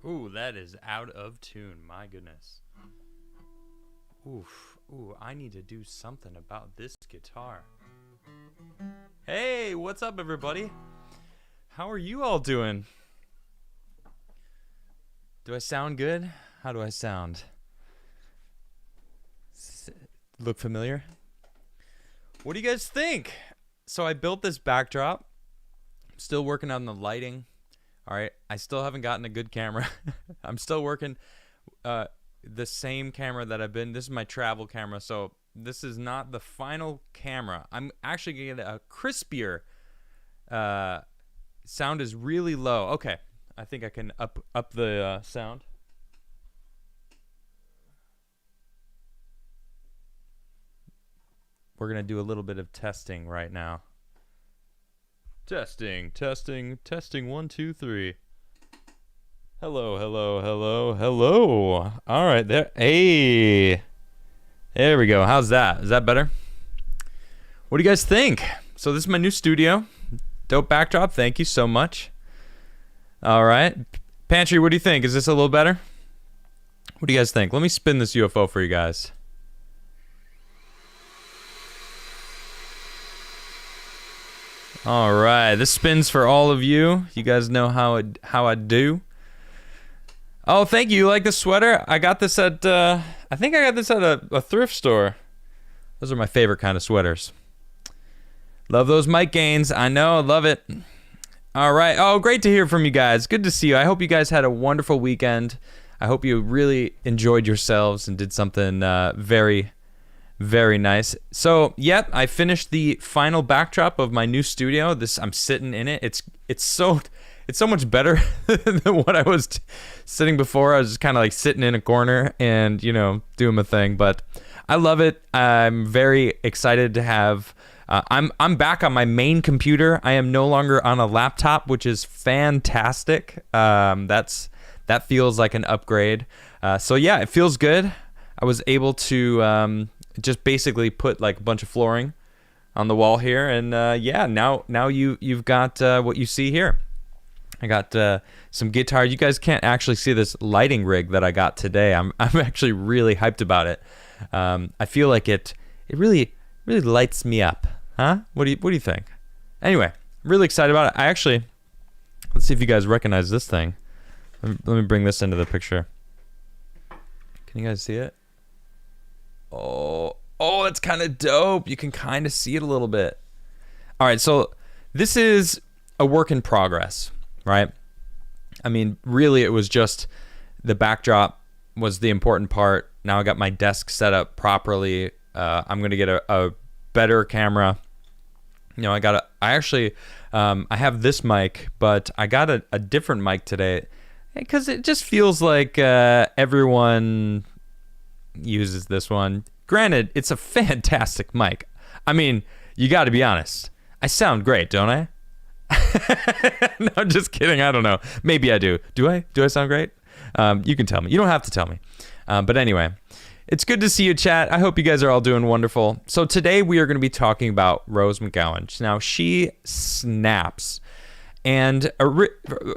Ooh, that is out of tune. My goodness. Oof. Ooh, I need to do something about this guitar. Hey, what's up, everybody? How are you all doing? Do I sound good? How do I sound? Look familiar? What do you guys think? So I built this backdrop. I'm still working on the lighting. All right, I still haven't gotten a good camera. I'm still working the same camera that I've been. This is my travel camera, so this is not the final camera. I'm actually gonna get a crispier. Sound is really low. Okay, I think I can up the sound. We're gonna do a little bit of testing right now. Testing, 1, 2, 3. Hello. All right, there. Hey, there we go. How's that? Is that better? What do you guys think? So this is my new studio. Dope backdrop. Thank you so much. All right, Pantry. What do you think? Is this a little better? What do you guys think? Let me spin this UFO for you guys. All right, this spins for all of you. You guys know how I do. Oh, thank you. You like the sweater? I got this at I think I got this at a thrift store. Those are my favorite kind of sweaters. Love those mic gains. I know, love it. All right. Oh, great to hear from you guys. Good to see you. I hope you guys had a wonderful weekend. I hope you really enjoyed yourselves and did something very, very nice. So, yep, I finished the final backdrop of my new studio. I'm sitting in it. It's so much better than what I was sitting before. I was just kind of like sitting in a corner and, doing my thing. But I love it. I'm very excited to have. I'm back on my main computer. I am no longer on a laptop, which is fantastic. That feels like an upgrade. So yeah, it feels good. I was able to just basically put like a bunch of flooring on the wall here, and yeah, now you've got what you see here. I got some guitar. You guys can't actually see this lighting rig that I got today. I'm actually really hyped about it. I feel like it really lights me up, huh? What do you think? Anyway, I'm really excited about it. Let's see if you guys recognize this thing. Let me bring this into the picture. Can you guys see it? Oh, that's kind of dope. You can kind of see it a little bit. All right, so this is a work in progress, right? I mean, really, it was just the backdrop was the important part. Now I got my desk set up properly. I'm gonna get a better camera. I have this mic, but I got a different mic today because it just feels like everyone uses this one. Granted, it's a fantastic mic. I mean, you got to be honest. I sound great, don't I? No, just kidding. I don't know. Maybe I do. Do I? Do I sound great? You can tell me. You don't have to tell me. But anyway, it's good to see you, chat. I hope you guys are all doing wonderful. So today we are going to be talking about Rose McGowan. Now, she snaps. And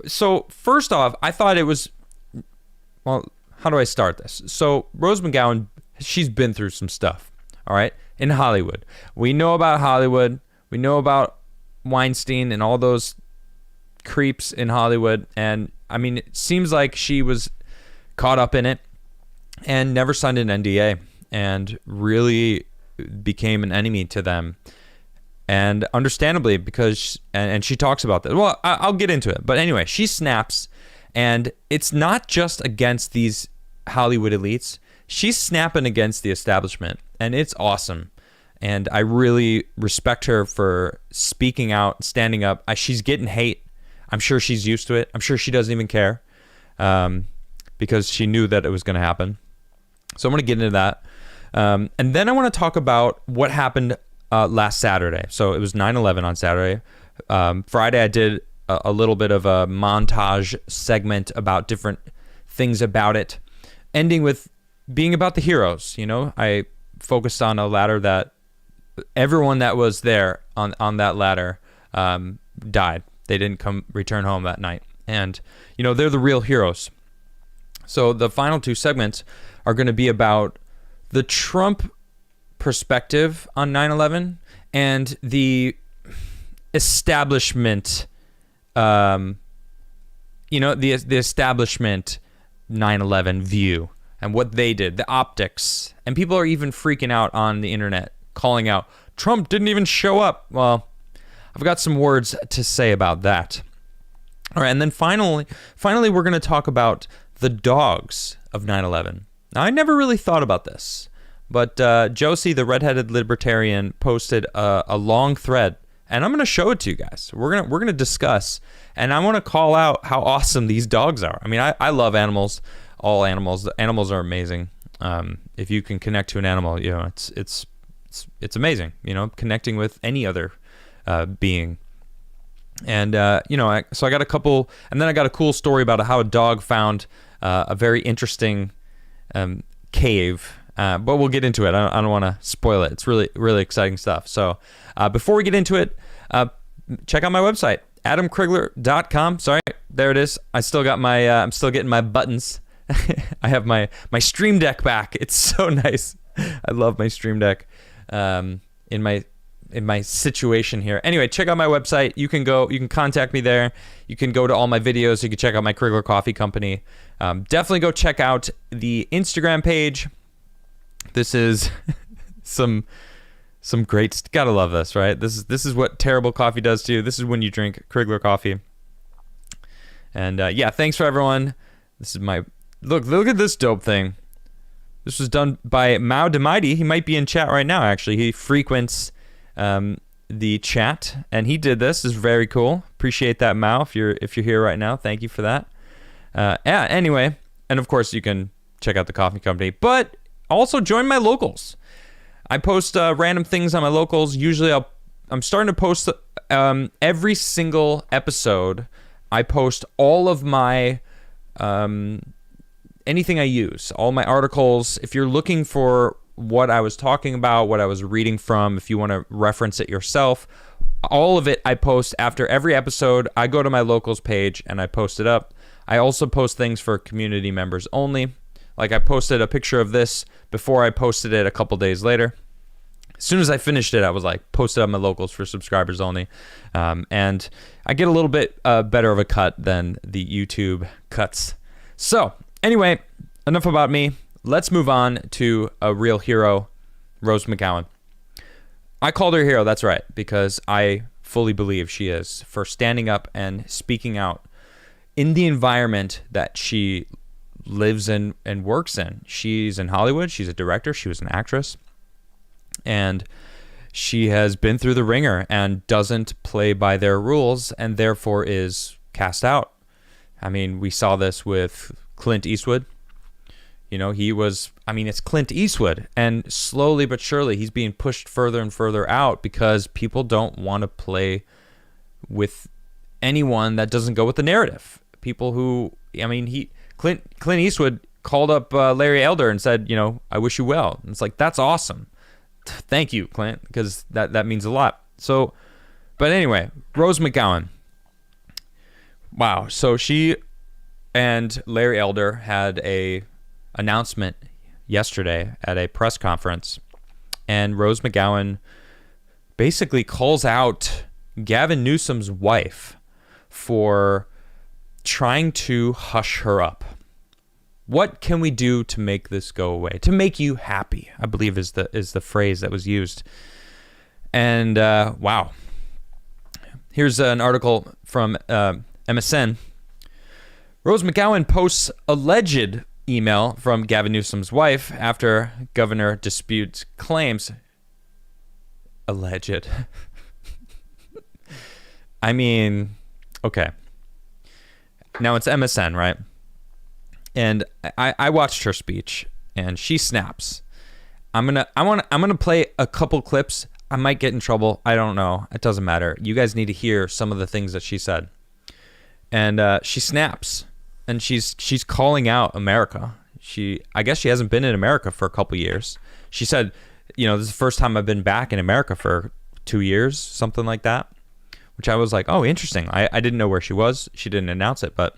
so first off, I thought it was, well, how do I start this? So Rose McGowan, she's been through some stuff, all right, in Hollywood. We know about Hollywood. We know about Weinstein and all those creeps in Hollywood. And I mean, it seems like she was caught up in it and never signed an NDA and really became an enemy to them. And understandably, because, and she talks about that. Well, I'll get into it. But anyway, she snaps. And it's not just against these Hollywood elites. She's snapping against the establishment. And it's awesome. And I really respect her for speaking out, standing up. She's getting hate. I'm sure she's used to it. I'm sure she doesn't even care because she knew that it was going to happen. So I'm going to get into that. And then I want to talk about what happened last Saturday. So it was 9/11 on Saturday. Friday I did a little bit of a montage segment about different things about it, ending with being about the heroes. I focused on a ladder that everyone that was there on that ladder died. They didn't return home that night. And, they're the real heroes. So the final two segments are going to be about the Trump perspective on 9/11 and the establishment, the establishment 9/11 view and what they did, the optics. And people are even freaking out on the internet, calling out, Trump didn't even show up. Well, I've got some words to say about that. All right, and then finally, we're going to talk about the dogs of 9/11. Now, I never really thought about this, but Josie, the redheaded libertarian, posted a long thread, and I'm going to show it to you guys. We're gonna discuss, and I want to call out how awesome these dogs are. I mean, I love animals, all animals. The animals are amazing. If you can connect to an animal, it's amazing. Connecting with any other being. And so I got a couple, and then I got a cool story about how a dog found a very interesting cave, but we'll get into it. I don't want to spoil it. It's really, really exciting stuff. So before we get into it, check out my website, adamcrigler.com. Sorry, there it is. I still got I'm still getting my buttons. I have my Stream Deck back. It's so nice. I love my Stream Deck in my situation here. Anyway, check out my website. You can contact me there. You can go to all my videos. You can check out my Crigler Coffee Company. Definitely go check out the Instagram page. This is some great, gotta love this, right? This is what terrible coffee does to you. This is when you drink Crigler coffee. And thanks for everyone. This is my, look at this dope thing. This was done by Mao DeMighty. He might be in chat right now, actually. He frequents the chat, and he did this. This is very cool. Appreciate that, Mao. If you're here right now, thank you for that. Anyway, and of course you can check out the coffee company, but also join my locals. I post random things on my locals. Usually I'm starting to post every single episode. I post all of my anything I use, all my articles. If you're looking for what I was talking about, what I was reading from, if you want to reference it yourself, all of it I post after every episode. I go to my locals page and I post it up. I also post things for community members only. Like I posted a picture of this before I posted it a couple days later. As soon as I finished it, I was like, posted on my locals for subscribers only. And I get a little bit better of a cut than the YouTube cuts. So anyway, enough about me. Let's move on to a real hero, Rose McGowan. I called her a hero, that's right, because I fully believe she is, for standing up and speaking out in the environment that she lives in and works in. She's in Hollywood. She's a director. She was an actress. And she has been through the ringer and doesn't play by their rules and therefore is cast out. I mean, we saw this with Clint Eastwood. It's Clint Eastwood, and slowly but surely he's being pushed further and further out because people don't want to play with anyone that doesn't go with the narrative. People who, Clint Eastwood called up Larry Elder and said, I wish you well. And it's like, that's awesome. Thank you, Clint, because that means a lot. So, but anyway, Rose McGowan. Wow. So she and Larry Elder had a announcement yesterday at a press conference, and Rose McGowan basically calls out Gavin Newsom's wife for trying to hush her up. What can we do to make this go away? To make you happy, I believe is the phrase that was used. And wow. Here's an article from MSN. Rose McGowan posts alleged email from Gavin Newsom's wife after governor disputes claims. Alleged. Okay. Now it's MSN, right? And I watched her speech, and she snaps. I'm gonna play a couple clips. I might get in trouble. I don't know. It doesn't matter. You guys need to hear some of the things that she said. And she snaps, and she's calling out America. I guess she hasn't been in America for a couple years. She said, this is the first time I've been back in America for 2 years, something like that. Which I was like, oh, interesting. I didn't know where she was. She didn't announce it, but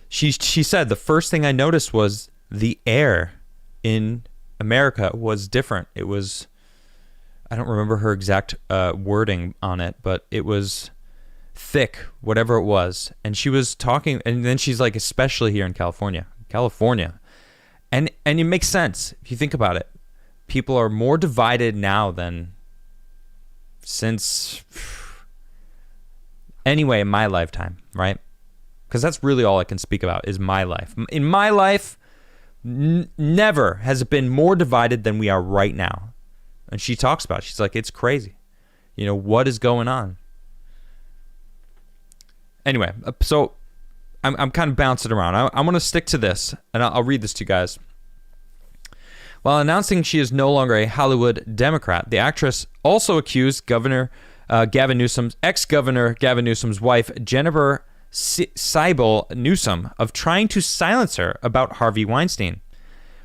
She said the first thing I noticed was the air in America was different. It was, I don't remember her exact wording on it, but it was thick, whatever it was. And she was talking, and then she's like, especially here in California. And it makes sense if you think about it. People are more divided now than since, anyway, in my lifetime, right? Because that's really all I can speak about is my life. In my life, never has it been more divided than we are right now. And she talks about it. She's like, it's crazy. You know, what is going on? Anyway, so I'm kind of bouncing around. I want to stick to this, and I'll read this to you guys. While announcing she is no longer a Hollywood Democrat, the actress also accused ex-Governor Gavin Newsom's wife, Jennifer Seibel Newsom, of trying to silence her about Harvey Weinstein.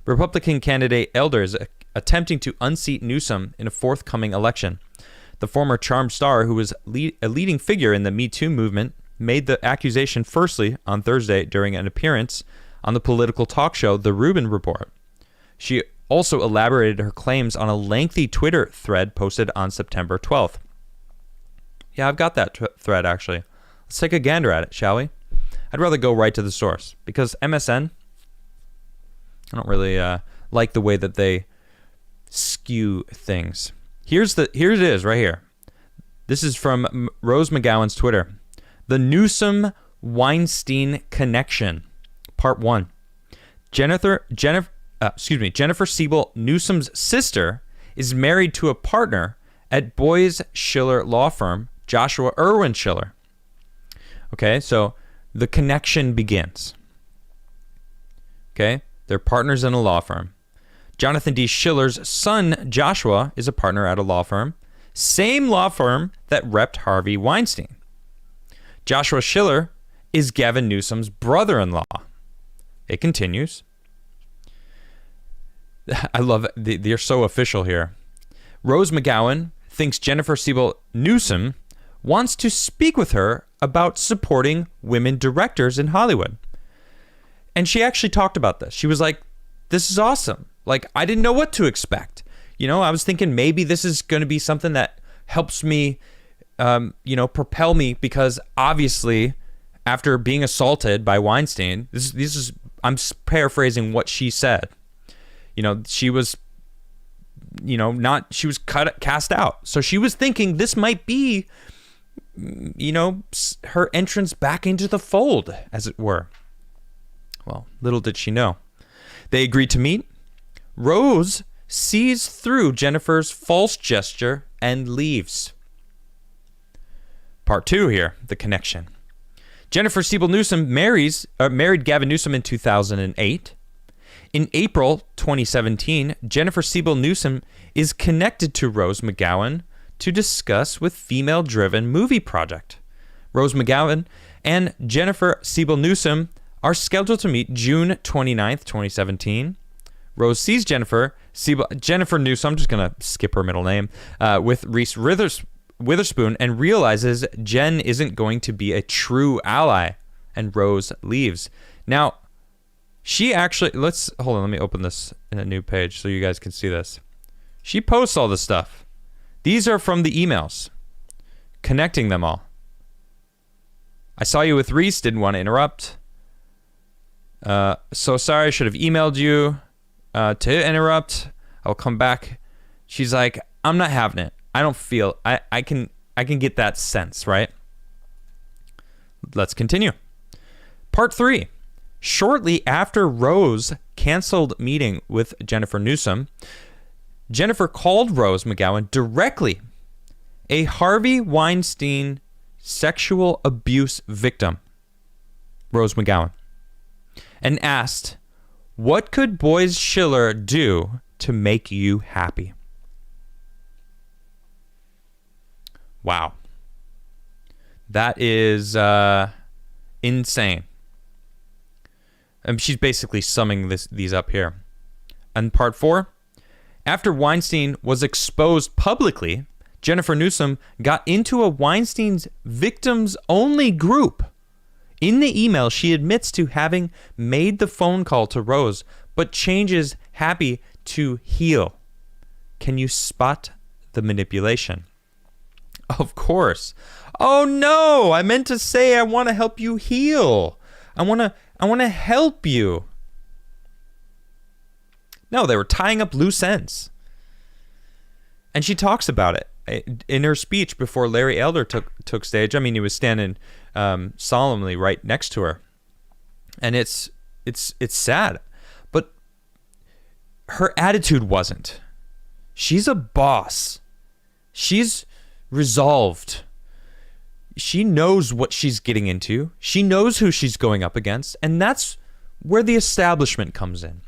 Republican candidate Elder is attempting to unseat Newsom in a forthcoming election. The former Charmed star, who was a leading figure in the Me Too movement, made the accusation firstly on Thursday during an appearance on the political talk show The Rubin Report. She also elaborated her claims on a lengthy Twitter thread posted on September 12th. Yeah, I've got that thread, actually. Let's take a gander at it, shall we? I'd rather go right to the source, because MSN, I don't really like the way that they skew things. Here it is, right here. This is from Rose McGowan's Twitter. The Newsom-Weinstein Connection, Part 1. Jennifer Seibel Newsom's sister is married to a partner at Boies Schiller law firm, Joshua Irwin Schiller. Okay, so the connection begins. Okay, they're partners in a law firm. Jonathan D. Schiller's son, Joshua, is a partner at a law firm, same law firm that repped Harvey Weinstein. Joshua Schiller is Gavin Newsom's brother-in-law. It continues. I love it. They're so official here. Rose McGowan thinks Jennifer Seibel Newsom wants to speak with her about supporting women directors in Hollywood. And she actually talked about this. She was like, this is awesome. Like, I didn't know what to expect. You know, I was thinking maybe this is going to be something that helps me, propel me, because obviously after being assaulted by Weinstein, I'm paraphrasing what she said. You know, she was, she was cast out. So she was thinking this might be, her entrance back into the fold, as it were. Well, little did she know. They agreed to meet. Rose sees through Jennifer's false gesture and leaves. Part 2 here, the connection. Jennifer Seibel Newsom married Gavin Newsom in 2008. In April 2017, Jennifer Seibel Newsom is connected to Rose McGowan to discuss with female-driven movie project. Rose McGowan and Jennifer Seibel Newsom are scheduled to meet June 29th, 2017. Rose sees Jennifer Newsom, I'm just going to skip her middle name, with Reese Witherspoon, and realizes Jen isn't going to be a true ally, and Rose leaves. Now, she actually, hold on, let me open this in a new page so you guys can see this. She posts all this stuff. These are from the emails, connecting them all. I saw you with Reese, didn't want to interrupt. So sorry, I should have emailed you to interrupt. I'll come back. She's like, I'm not having it. I don't feel, I can get that sense, right? Let's continue. Part 3. Shortly after Rose canceled meeting with Jennifer Newsom, Jennifer called Rose McGowan directly, a Harvey Weinstein sexual abuse victim, Rose McGowan, and asked, what could Boies Schiller do to make you happy? Wow. That is insane. She's basically summing these up here. And part 4, after Weinstein was exposed publicly, Jennifer Newsom got into a Weinstein's victims-only group In the email, she admits to having made the phone call to Rose, but changes happy to heal. Can you spot the manipulation? Of course. Oh no, I meant to say I want to help you heal. I want to help you. No, they were tying up loose ends. And she talks about it in her speech before Larry Elder took stage. I mean, he was standing solemnly right next to her. And it's sad. But her attitude wasn't. She's a boss. She's resolved. She knows what she's getting into. She knows who she's going up against. And that's where the establishment comes in.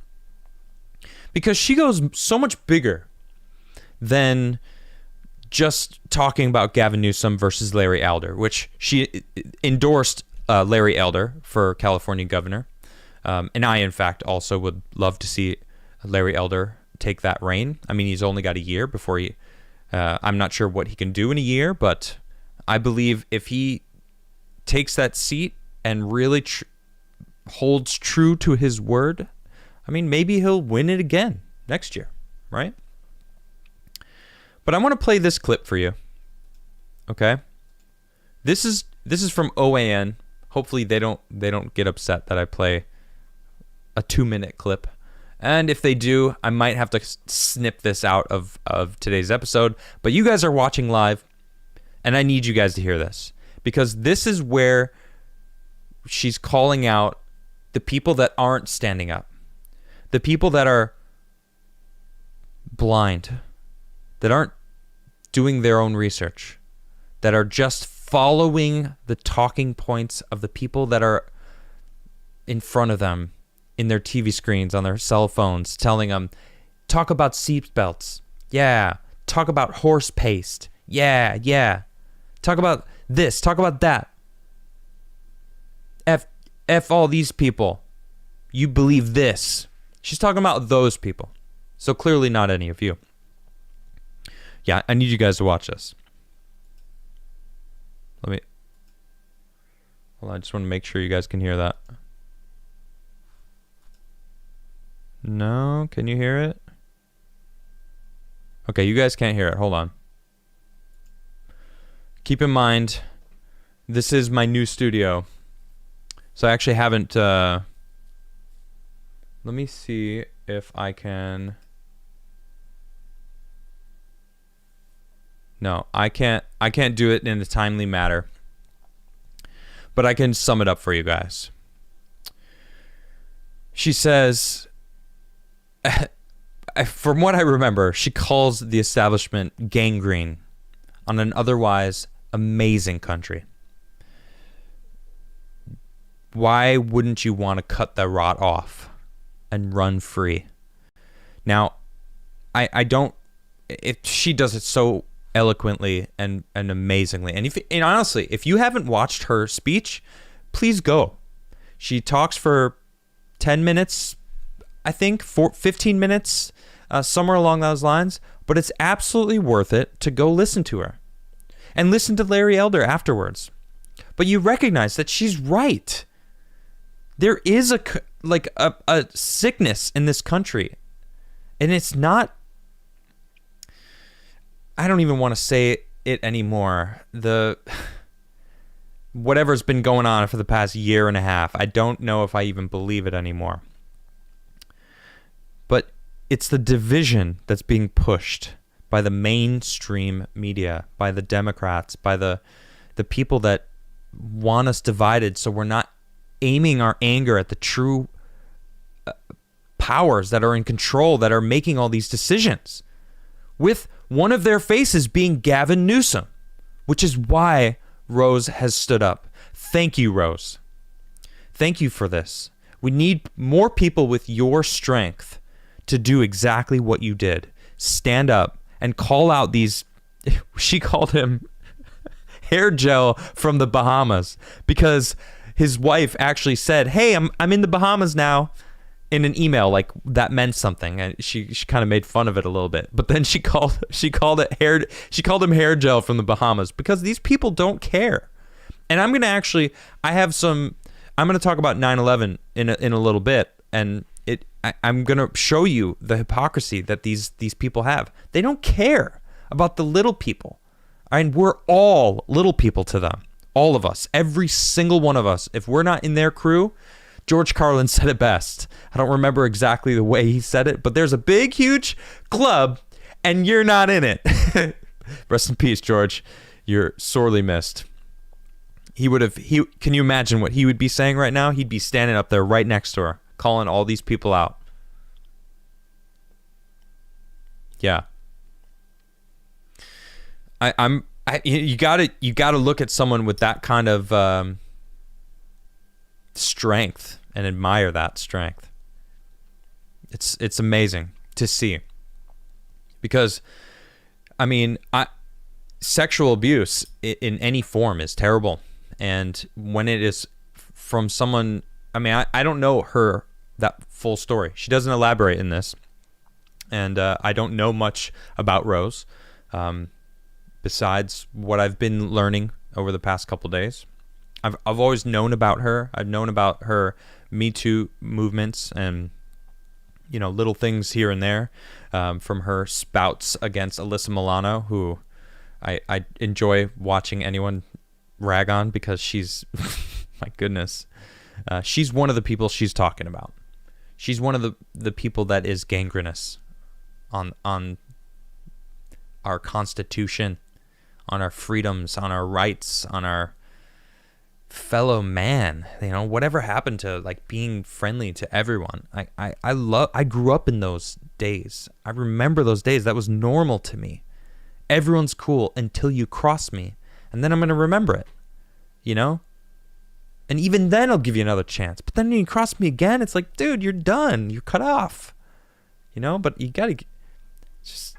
Because she goes so much bigger than just talking about Gavin Newsom versus Larry Elder, which she endorsed Larry Elder for California governor. And I, in fact, also would love to see Larry Elder take that reign. I mean, he's only got a year before he... I'm not sure what he can do in a year, but I believe if he takes that seat and really holds true to his word, I mean, maybe he'll win it again next year, right? But I want to play this clip for you. Okay? This is from OAN. Hopefully they don't get upset that I play a 2-minute clip. And if they do, I might have to snip this out of today's episode. But you guys are watching live, and I need you guys to hear this. Because this is where she's calling out the people that aren't standing up. The people that are blind, that aren't doing their own research, that are just following the talking points of the people that are in front of them in their TV screens, on their cell phones, telling them, talk about seatbelts. Yeah. Talk about horse paste. Yeah, yeah. Talk about this. Talk about that. F all these people. You believe this. She's talking about those people. So clearly not any of you. Yeah, I need you guys to watch this. Hold on, I just want to make sure you guys can hear that. No, can you hear it? Okay, you guys can't hear it. Hold on. Keep in mind, this is my new studio. So I actually haven't... let me see if I can... No, I can't do it in a timely manner. But I can sum it up for you guys. She says... From what I remember, she calls the establishment gangrene on an otherwise amazing country. Why wouldn't you want to cut the rot off and run free? Now, I don't... If she does it so eloquently and amazingly. And honestly, if you haven't watched her speech, please go. She talks for 10 minutes, I think, 15 minutes, somewhere along those lines. But it's absolutely worth it to go listen to her. And listen to Larry Elder afterwards. But you recognize that she's right. There is a sickness in this country. And it's not... I don't even want to say it anymore. Whatever's been going on for the past year and a half, I don't know if I even believe it anymore. But it's the division that's being pushed by the mainstream media, by the Democrats, by the people that want us divided, so we're not aiming our anger at the true powers that are in control, that are making all these decisions. With one of their faces being Gavin Newsom, which is why Rose has stood up. Thank you, Rose. Thank you for this. We need more people with your strength to do exactly what you did. Stand up and call out these... She called him hair gel from the Bahamas because his wife actually said, "Hey, I'm in the Bahamas now," in an email, like that meant something, and she kind of made fun of it a little bit. But then she called him hair gel from the Bahamas because these people don't care. And I'm gonna I have some I'm going to talk about 9/11 in a little bit, and I'm going to show you the hypocrisy that these people have. They don't care about the little people. And we're all little people to them. All of us, every single one of us. If we're not in their crew, George Carlin said it best. I don't remember exactly the way he said it, but there's a big, huge club, and you're not in it. Rest in peace, George. You're sorely missed. Can you imagine what he would be saying right now? He'd be standing up there right next to her, calling all these people out. Yeah. You gotta look at someone with that kind of strength and admire that strength. It's amazing to see, because I mean, sexual abuse in any form is terrible, and when it is from someone, I mean, I don't know that full story. She doesn't elaborate in this, and I don't know much about Rose. Besides what I've been learning over the past couple days. I've always known about her. I've known about her Me Too movements and, little things here and there, from her spouts against Alyssa Milano, who I enjoy watching anyone rag on, because she's, my goodness, she's one of the people she's talking about. She's one of the people that is gangrenous on our Constitution, on our freedoms, on our rights, on our fellow man. Whatever happened to like being friendly to everyone. I grew up in those days. I remember those days. That was normal to me. Everyone's cool until you cross me, and then I'm gonna remember it. And even then I'll give you another chance. But then when you cross me again, it's like, dude, you're done. You're cut off. But you gotta just,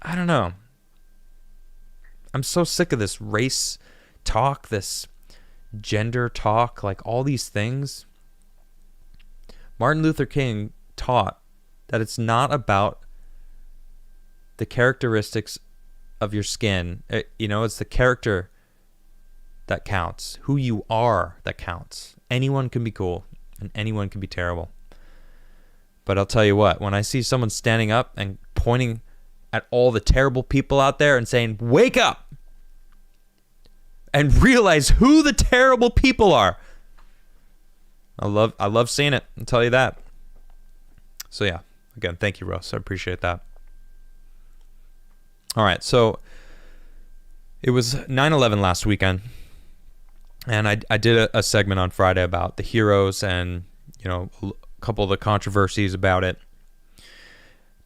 I don't know. I'm so sick of this race talk, this gender talk, like all these things. Martin Luther King taught that it's not about the characteristics of your skin. It's the character that counts. Who you are that counts. Anyone can be cool and anyone can be terrible. But I'll tell you what, when I see someone standing up and pointing at all the terrible people out there and saying, wake up and realize who the terrible people are, I love seeing it. I'll tell you that. So yeah, again, thank you, Rose. I appreciate that. All right, so it was 9/11 last weekend, and I did a segment on Friday about the heroes and a couple of the controversies about it.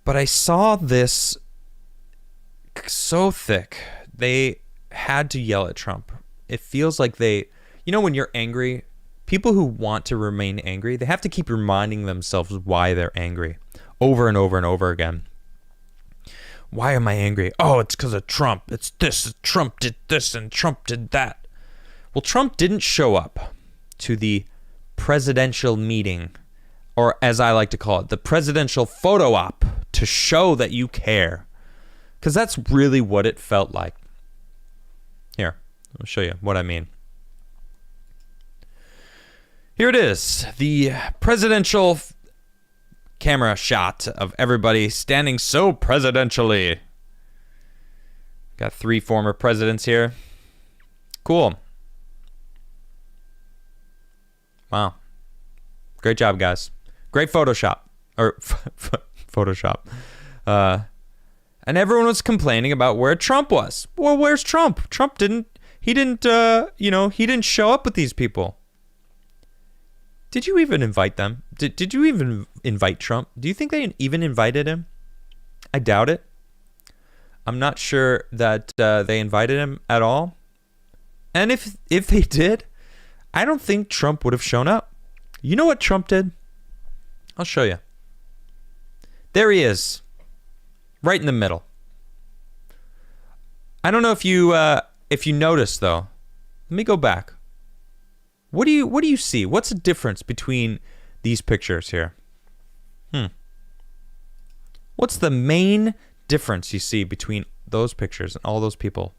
But I saw this so thick, they had to yell at Trump. It feels like when you're angry, people who want to remain angry, they have to keep reminding themselves why they're angry over and over and over again. Why am I angry? Oh, it's because of Trump. It's this. Trump did this and Trump did that. Well, Trump didn't show up to the presidential meeting, or as I like to call it, the presidential photo op, to show that you care. Because that's really what it felt like. Here, I'll show you what I mean. Here it is, the presidential camera shot of everybody standing so presidentially. Got 3 former presidents here. Cool. Wow. Great job, guys. Great Photoshop. Or Photoshop. And everyone was complaining about where Trump was. Well, where's Trump? Trump didn't show up with these people. Did you even invite them? Did you even invite Trump? Do you think they even invited him? I doubt it. I'm not sure that they invited him at all. And if they did, I don't think Trump would have shown up. You know what Trump did? I'll show you. There he is. Right in the middle. I don't know if you noticed though. Let me go back. What do you see? What's the difference between these pictures here? What's the main difference you see between those pictures and all those people?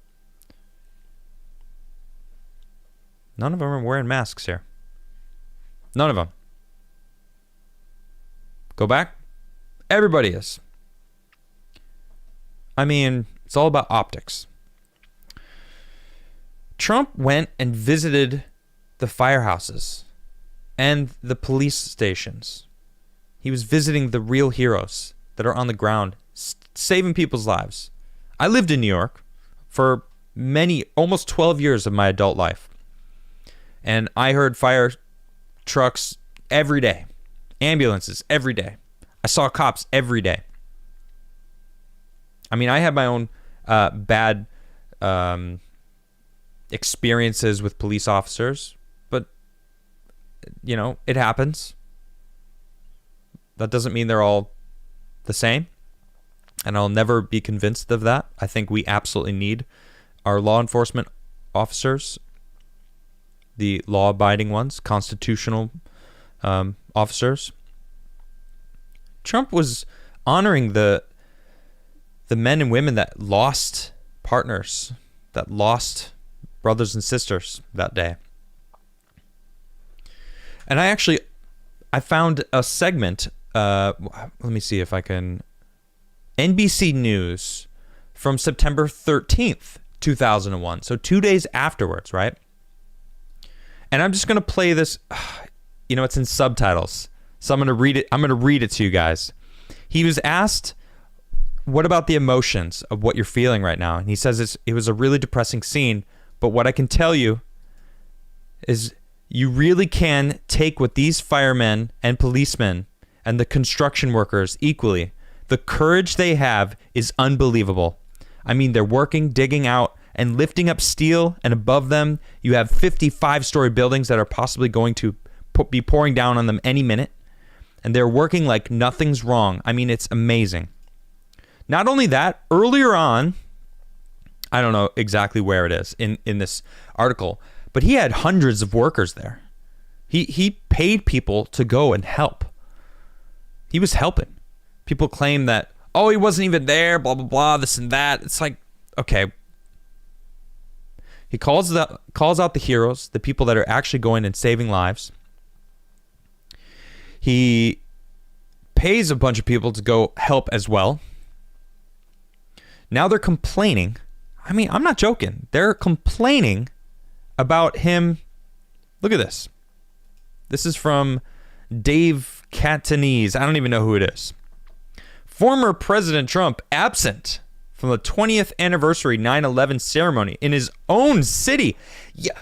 None of them are wearing masks here. None of them. Go back. Everybody is. I mean, it's all about optics. Trump went and visited the firehouses and the police stations. He was visiting the real heroes that are on the ground, saving people's lives. I lived in New York for almost 12 years of my adult life. And I heard fire trucks every day, ambulances every day. I saw cops every day. I mean, I had my own bad experiences with police officers, but, you know, it happens. That doesn't mean they're all the same, and I'll never be convinced of that. I think we absolutely need our law enforcement officers, the law-abiding ones, constitutional officers. Trump was honoring the men and women that lost partners, that lost brothers and sisters that day. And I found a segment, let me see if I can, NBC News from September 13th, 2001. So 2 days afterwards, right? And I'm just going to play this, you know, it's in subtitles. So I'm going to read it. I'm going to read it to you guys. He was asked, what about the emotions of what you're feeling right now? And he says it was a really depressing scene, but what I can tell you is you really can take what these firemen and policemen and the construction workers equally. The courage they have is unbelievable. I mean, they're working, digging out, and lifting up steel, and above them, you have 55-story buildings that are possibly going to be pouring down on them any minute. And they're working like nothing's wrong. I mean, it's amazing. Not only that, earlier on, I don't know exactly where it is in this article, but he had hundreds of workers there. He paid people to go and help. He was helping. People claim that, oh, he wasn't even there, blah, blah, blah, this and that. It's like, okay. He calls out the heroes, the people that are actually going and saving lives. He pays a bunch of people to go help as well. Now they're complaining. I mean, I'm not joking. They're complaining about him. Look at this. This is from Dave Catanese. I don't even know who it is. Former President Trump absent from the 20th anniversary 9/11 ceremony in his own city. Yeah.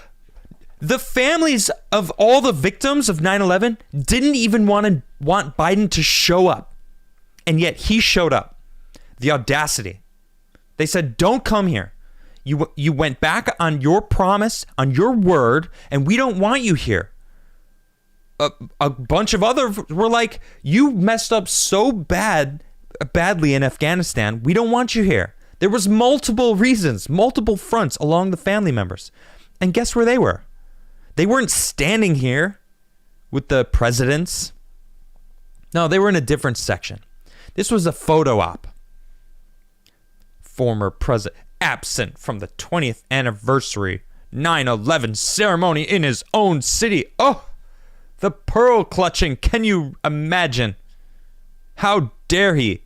The families of all the victims of 9/11 didn't even want Biden to show up. And yet he showed up. The audacity. They said, don't come here. You went back on your promise, on your word, and we don't want you here. A bunch of others were like, you messed up so badly in Afghanistan. We don't want you here. There was multiple reasons, multiple fronts along the family members. And guess where they were? They weren't standing here with the presidents. No, they were in a different section. This was a photo op. Former president absent from the 20th anniversary 9/11 ceremony in his own city. Oh, the pearl clutching. Can you imagine? How dare he?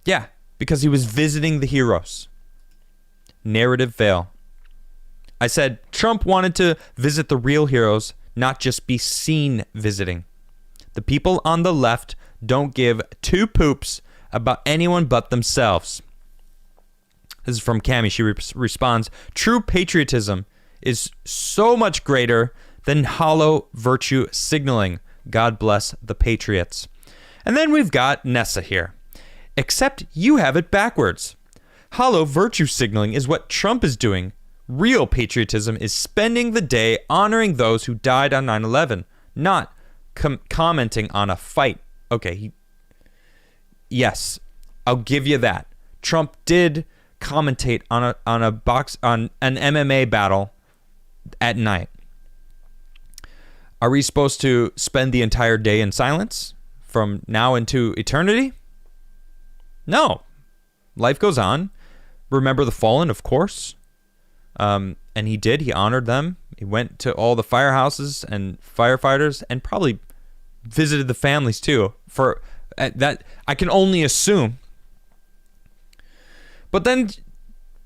Yeah, because he was visiting the heroes. Narrative fail. I said Trump wanted to visit the real heroes, not just be seen visiting. The people on the left don't give two poops about anyone but themselves. This is from Cammie. She responds, true patriotism is so much greater than hollow virtue signaling. God bless the patriots. And then we've got Nessa here. Except you have it backwards. Hollow virtue signaling is what Trump is doing. Real patriotism is spending the day honoring those who died on 9/11, not commenting on a fight. Okay, yes, I'll give you that. Trump did commentate on an MMA battle at night. Are we supposed to spend the entire day in silence from now into eternity? No. Life goes on. Remember the fallen, of course. And he did. He honored them. He went to all the firehouses and firefighters and probably visited the families too. For that, I can only assume. But then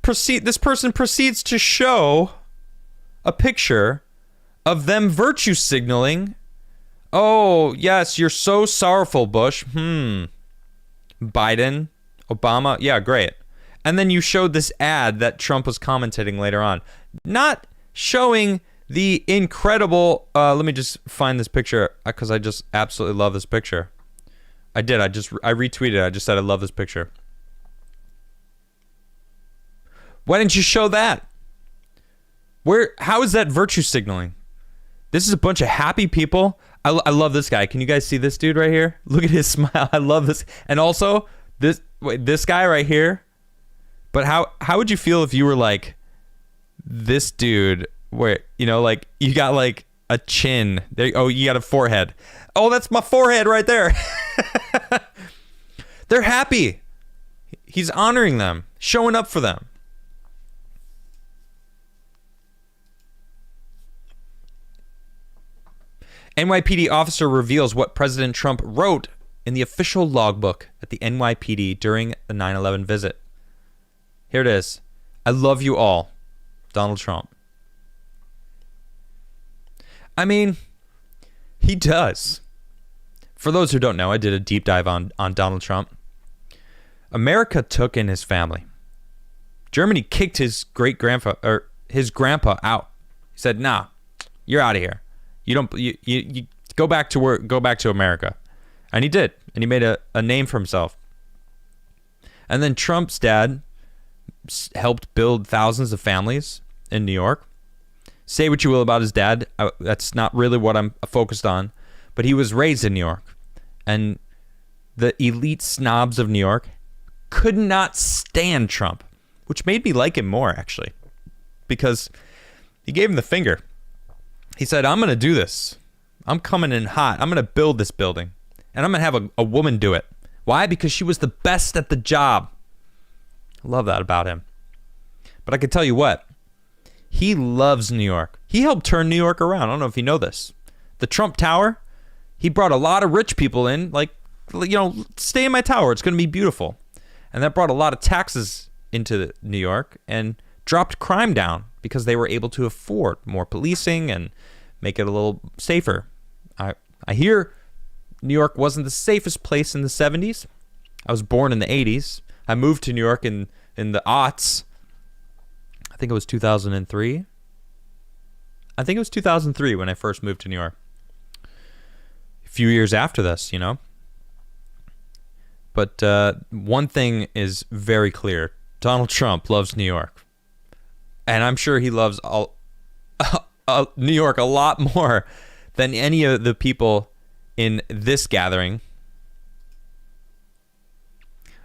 this person proceeds to show a picture of them virtue signaling. Oh, yes, you're so sorrowful, Bush. Biden, Obama. Yeah, great. And then you showed this ad that Trump was commentating later on. Not showing the incredible... let me just find this picture because I just absolutely love this picture. I did. I retweeted it. I just said I love this picture. Why didn't you show that? How is that virtue signaling? This is a bunch of happy people. I love this guy. Can you guys see this dude right here? Look at his smile. I love this. And also, this guy right here. But how would you feel if you were like this dude where, like you got like a chin. You got a forehead. Oh, that's my forehead right there. They're happy. He's honoring them, showing up for them. NYPD officer reveals what President Trump wrote in the official logbook at the NYPD during the 9/11 visit. Here it is. I love you all, Donald Trump. I mean, he does. For those who don't know, I did a deep dive on Donald Trump. America took in his family. Germany kicked his grandpa out. He said, "Nah, you're out of here. You go back to work. Go back to America," and he did, and he made a name for himself. And then Trump's dad helped build thousands of families in New York. Say what you will about his dad, that's not really what I'm focused on, but he was raised in New York, and the elite snobs of New York could not stand Trump, which made me like him more actually, because he gave him the finger. He said, "I'm going to do this. I'm coming in hot. I'm going to build this building. And I'm going to have a woman do it." Why? Because she was the best at the job. I love that about him. But I can tell you what. He loves New York. He helped turn New York around. I don't know if you know this. The Trump Tower, he brought a lot of rich people in. Like, stay in my tower. It's going to be beautiful. And that brought a lot of taxes into New York and dropped crime down because they were able to afford more policing and make it a little safer. I hear New York wasn't the safest place in the 70s. I was born in the 80s. I moved to New York in the aughts. I think it was 2003. I think it was 2003 when I first moved to New York. A few years after this, But one thing is very clear. Donald Trump loves New York. And I'm sure he loves New York a lot more than any of the people in this gathering.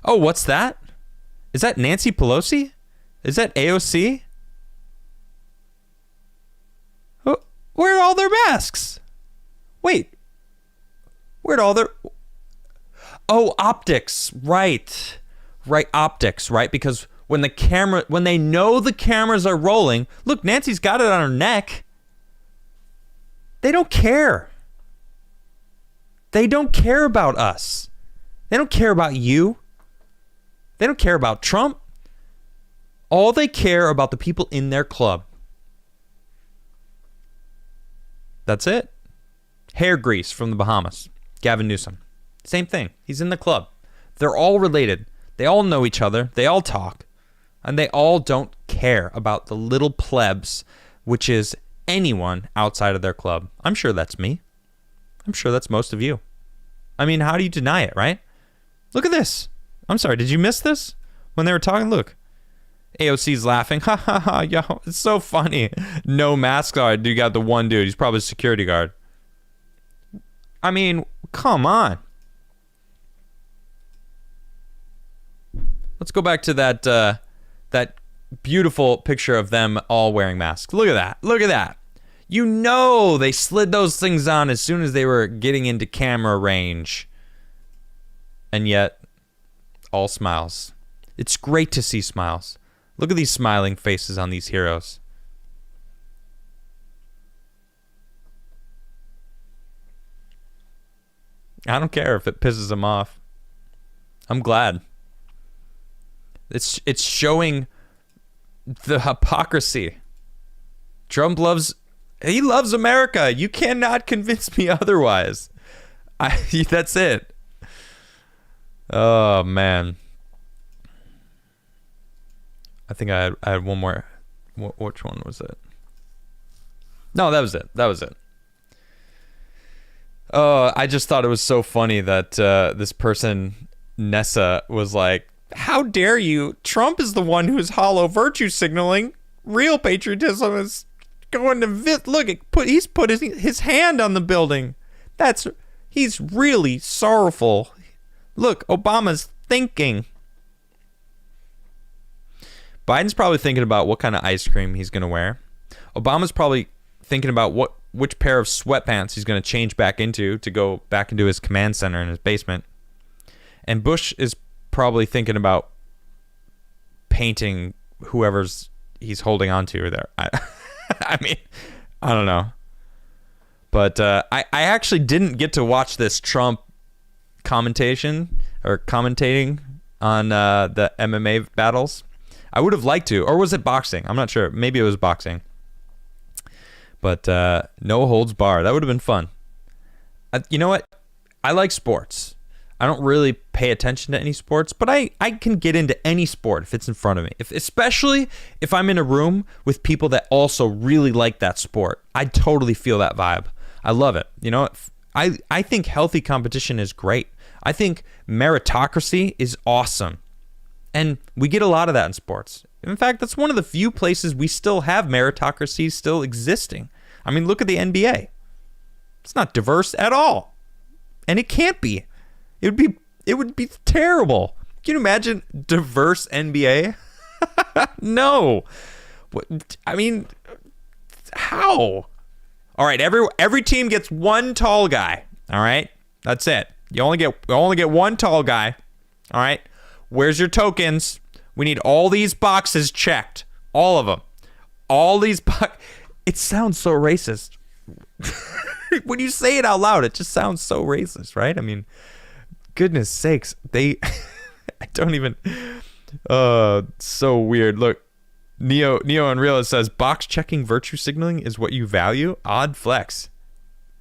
Oh, what's that? Is that Nancy Pelosi? Is that AOC? Where are all their masks? Wait. Where'd all their... Oh, optics. Right. Right, optics, right? Because when they know the cameras are rolling, look, Nancy's got it on her neck. They don't care. They don't care about us. They don't care about you. They don't care about Trump. All they care about the people in their club. That's it. Hair grease from the Bahamas. Gavin Newsom. Same thing. He's in the club. They're all related. They all know each other. They all talk. And they all don't care about the little plebs, which is anyone outside of their club. I'm sure that's me. I'm sure that's most of you. I mean, how do you deny it, right? Look at this. I'm sorry, did you miss this? When they were talking, look. AOC's laughing. Ha ha ha, yo, it's so funny. No mask on. You got the one dude. He's probably a security guard. I mean, come on. Let's go back to that beautiful picture of them all wearing masks. Look at that. Look at that. You know they slid those things on as soon as they were getting into camera range. And yet, all smiles. It's great to see smiles. Look at these smiling faces on these heroes. I don't care if it pisses him off. I'm glad. It's showing the hypocrisy. Trump loves America. You cannot convince me otherwise. That's it. Oh man. I think I had one more. Which one was it? No, that was it. Oh, I just thought it was so funny that this person, Nessa, was like, how dare you? Trump is the one who's hollow virtue signaling. Real patriotism is going to look. He's put his hand on the building. He's really sorrowful. Look, Obama's thinking. Biden's probably thinking about what kind of ice cream he's going to wear. Obama's probably thinking about which pair of sweatpants he's going to change back into to go back into his command center in his basement. And Bush is probably thinking about painting whoever's he's holding on to there. I mean, I don't know. But I actually didn't get to watch this Trump commentating on the MMA battles. I would have liked to. Or was it boxing? I'm not sure. Maybe it was boxing. But no holds barred. That would have been fun. You know what? I like sports. I don't really pay attention to any sports, but I can get into any sport if it's in front of me. Especially if I'm in a room with people that also really like that sport. I totally feel that vibe. I love it. You know, I think healthy competition is great. I think meritocracy is awesome. And we get a lot of that in sports. In fact, that's one of the few places we still have meritocracy still existing. I mean, look at the NBA. It's not diverse at all. And it can't be. It would be terrible. Can you imagine diverse NBA? No. I mean, how? All right, every team gets one tall guy. All right? That's it. You only get one tall guy. All right? Where's your tokens? We need all these boxes checked. All of them. All these It sounds so racist. When you say it out loud, it just sounds so racist, right? I mean, goodness sakes. I don't even... so weird. Look, Neo Unreal says, box checking virtue signaling is what you value? Odd flex.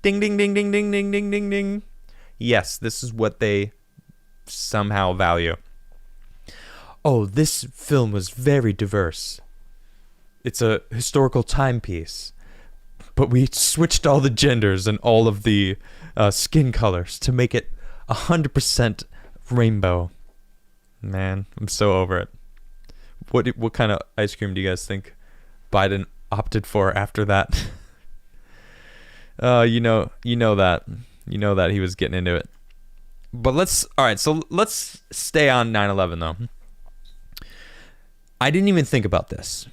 Ding, ding, ding, ding, ding, ding, ding, ding, ding. Yes, this is what they somehow value. Oh, this film was very diverse. It's a historical timepiece. But we switched all the genders and all of the skin colors to make it 100% rainbow. Man, I'm so over it. What kind of ice cream do you guys think Biden opted for after that? You know that he was getting into it. But let's stay on 9/11 though. I didn't even think about this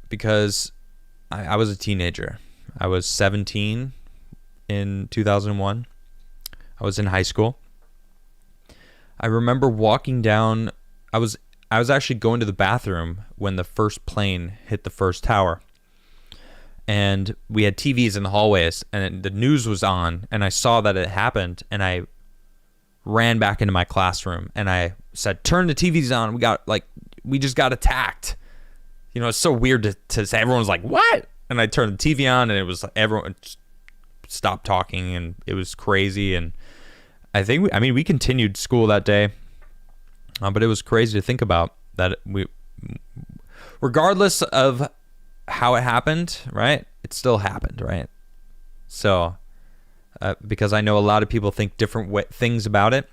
because I was a teenager. I was 17 in 2001. I was in high school. I remember walking down. I was actually going to the bathroom when the first plane hit the first tower. And we had TVs in the hallways, and the news was on, and I saw that it happened, and I ran back into my classroom, and I said, "Turn the TVs on. We just got attacked." You know, it's so weird to say. Everyone's like, "What?" And I turned the TV on, and it was everyone stopped talking, and it was crazy. And we continued school that day, but it was crazy to think about that. Regardless of how it happened, right? It still happened, right? So, because I know a lot of people think different things about it.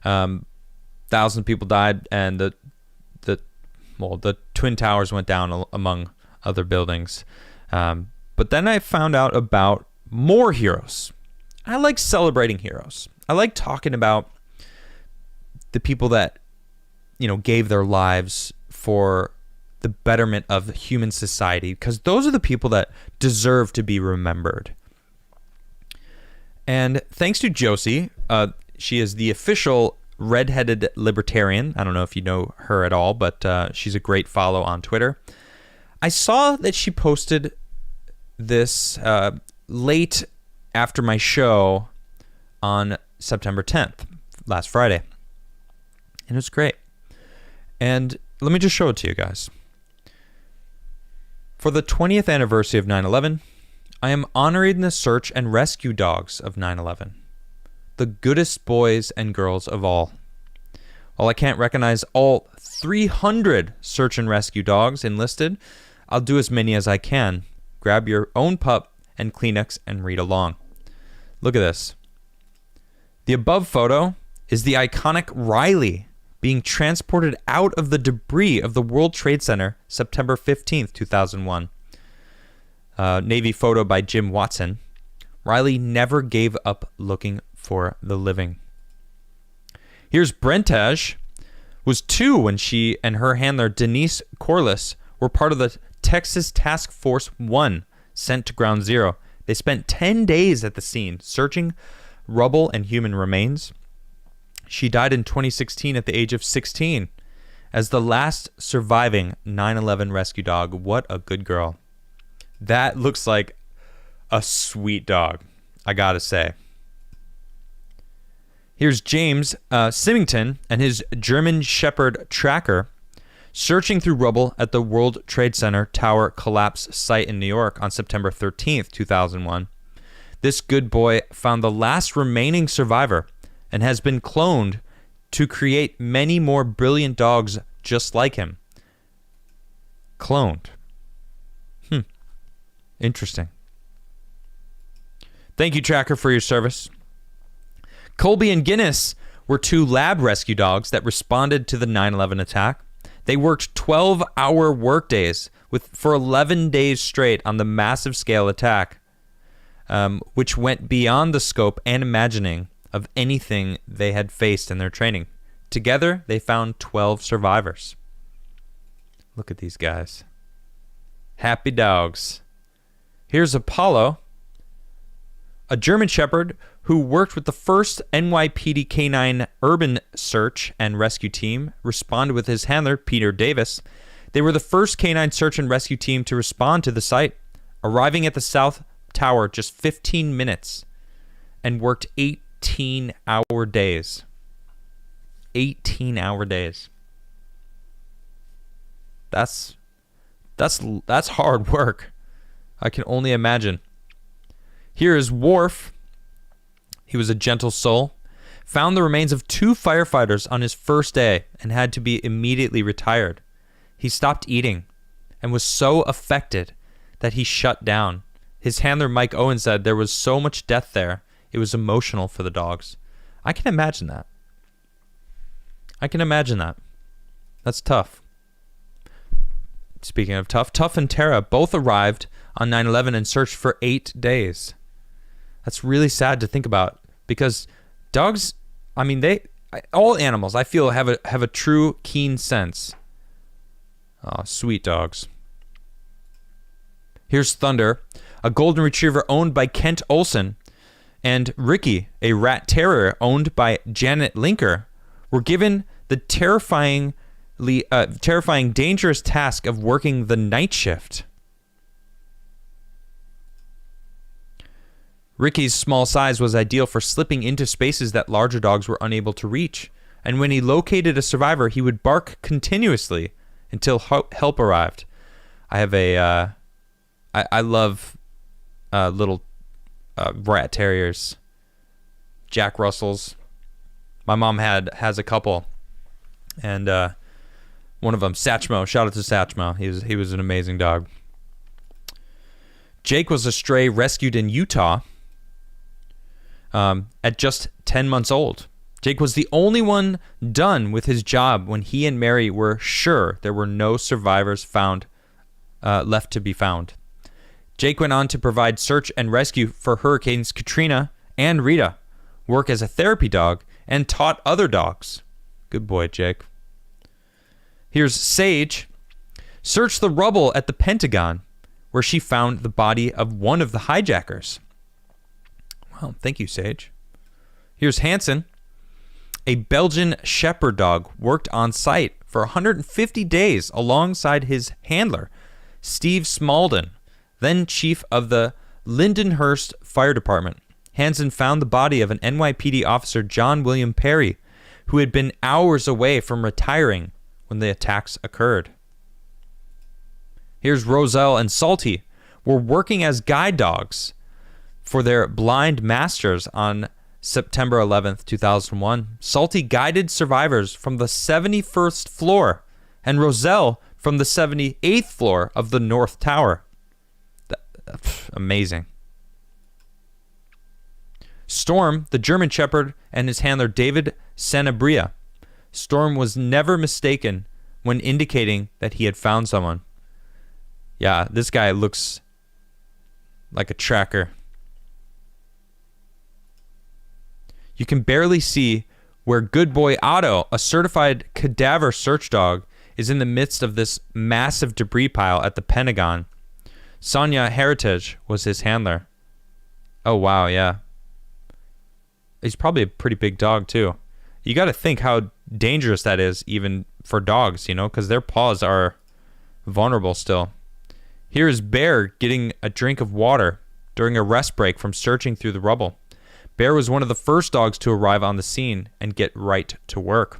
Thousands of people died, and the Twin Towers went down among other buildings. But then I found out about more heroes. I like celebrating heroes. I like talking about the people that, gave their lives for the betterment of human society, because those are the people that deserve to be remembered. And thanks to Josie, she is the official redheaded libertarian. I don't know if you know her at all, but she's a great follow on Twitter. I saw that she posted this late after my show on September 10th, last Friday. And it was great. And let me just show it to you guys. For the 20th anniversary of 9/11, I am honoring the search and rescue dogs of 9/11, the goodest boys and girls of all. While I can't recognize all 300 search and rescue dogs enlisted, I'll do as many as I can. Grab your own pup and Kleenex and read along. Look at this. The above photo is the iconic Riley being transported out of the debris of the World Trade Center September 15th, 2001. Navy photo by Jim Watson. Riley never gave up looking for the living. Here's Brentage, was 2 when she and her handler Denise Corliss were part of the Texas Task Force 1 sent to Ground Zero. They spent 10 days at the scene searching rubble and human remains. She died in 2016 at the age of 16 as the last surviving 9/11 rescue dog. What a good girl. That looks like a sweet dog, I gotta say. Here's James Symington and his German Shepherd Tracker searching through rubble at the World Trade Center Tower collapse site in New York on September 13th, 2001. This good boy found the last remaining survivor and has been cloned to create many more brilliant dogs just like him. Cloned. Interesting. Thank you, Tracker, for your service. Colby and Guinness were 2 lab rescue dogs that responded to the 9/11 attack. They worked 12-hour workdays for 11 days straight on the massive scale attack, which went beyond the scope and imagining of anything they had faced in their training. Together, they found 12 survivors. Look at these guys. Happy dogs. Here's Apollo, a German Shepherd who worked with the first NYPD Canine Urban Search and Rescue Team, responded with his handler, Peter Davis. They were the first canine search and rescue team to respond to the site, arriving at the South Tower just 15 minutes and worked 18-hour days. 18-hour days. That's hard work. I can only imagine. Here is Worf. He was a gentle soul. Found the remains of 2 firefighters on his first day and had to be immediately retired. He stopped eating and was so affected that he shut down. His handler Mike Owen said there was so much death there, it was emotional for the dogs. I can imagine that. That's tough. Speaking of tough, Tuff and Tara both arrived on 9/11 and searched for 8 days. That's really sad to think about because dogs, all animals, I feel, have a true keen sense. Oh, sweet dogs. Here's Thunder, a golden retriever owned by Kent Olson, and Ricky, a rat terrier owned by Janet Linker, were given the terrifying, dangerous task of working the night shift. Ricky's small size was ideal for slipping into spaces that larger dogs were unable to reach, and when he located a survivor, he would bark continuously until help arrived. I have I love little rat terriers, Jack Russells. My mom has a couple, and one of them, Satchmo. Shout out to Satchmo. He was an amazing dog. Jake was a stray rescued in Utah at just 10 months old. Jake was the only one done with his job when he and Mary were sure there were no survivors left to be found. Jake went on to provide search and rescue for Hurricanes Katrina and Rita, work as a therapy dog, and taught other dogs. Good boy, Jake. Here's Sage. Searched the rubble at the Pentagon, where she found the body of one of the hijackers. Well, thank you, Sage. Here's Hanson. A Belgian Shepherd dog worked on site for 150 days alongside his handler, Steve Smalden, then chief of the Lindenhurst Fire Department. Hansen found the body of an NYPD officer, John William Perry, who had been hours away from retiring when the attacks occurred. Here's Roselle and Salty were working as guide dogs for their blind masters on September 11th, 2001. Salty guided survivors from the 71st floor and Roselle from the 78th floor of the North Tower. Amazing. Storm, the German Shepherd, and his handler David Sanabria. Storm was never mistaken when indicating that he had found someone. Yeah, this guy looks like a tracker. You can barely see where Good Boy Otto, a certified cadaver search dog, is in the midst of this massive debris pile at the Pentagon. Sonia Heritage was his handler. Oh, wow, yeah. He's probably a pretty big dog, too. You got to think how dangerous that is, even for dogs, you know, because their paws are vulnerable still. Here is Bear getting a drink of water during a rest break from searching through the rubble. Bear was one of the first dogs to arrive on the scene and get right to work.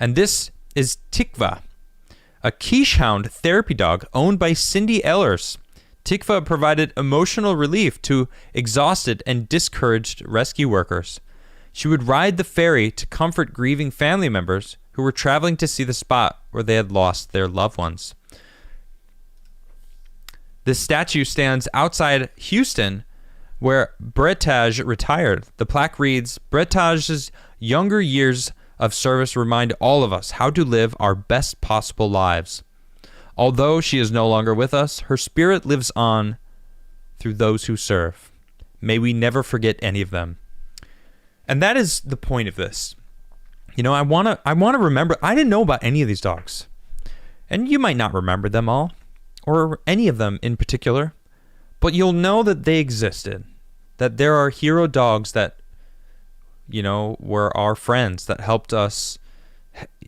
And this is Tikva, a quiche-hound therapy dog owned by Cindy Ehlers. Tikva provided emotional relief to exhausted and discouraged rescue workers. She would ride the ferry to comfort grieving family members who were traveling to see the spot where they had lost their loved ones. This statue stands outside Houston, where Bretage retired. The plaque reads, "Bretage's younger years of service remind all of us how to live our best possible lives. Although she is no longer with us, her spirit lives on through those who serve. May we never forget any of them." And that is the point of this. You know, I want to remember, I didn't know about any of these dogs. And you might not remember them all, or any of them in particular, but you'll know that they existed. That there are hero dogs that, you know, were our friends that helped us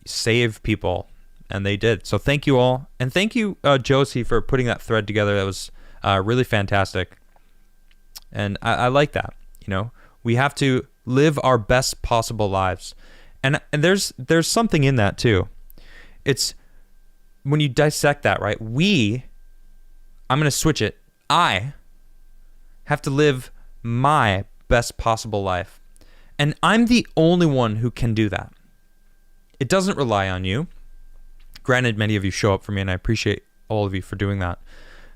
save people. And they did. So thank you all. And thank you, Josie, for putting that thread together. That was really fantastic. And I like that. You know, we have to live our best possible lives. And there's something in that too. It's when you dissect that, right? I'm going to switch it. I have to live my best possible life. And I'm the only one who can do that. It doesn't rely on you. Granted, many of you show up for me, and I appreciate all of you for doing that.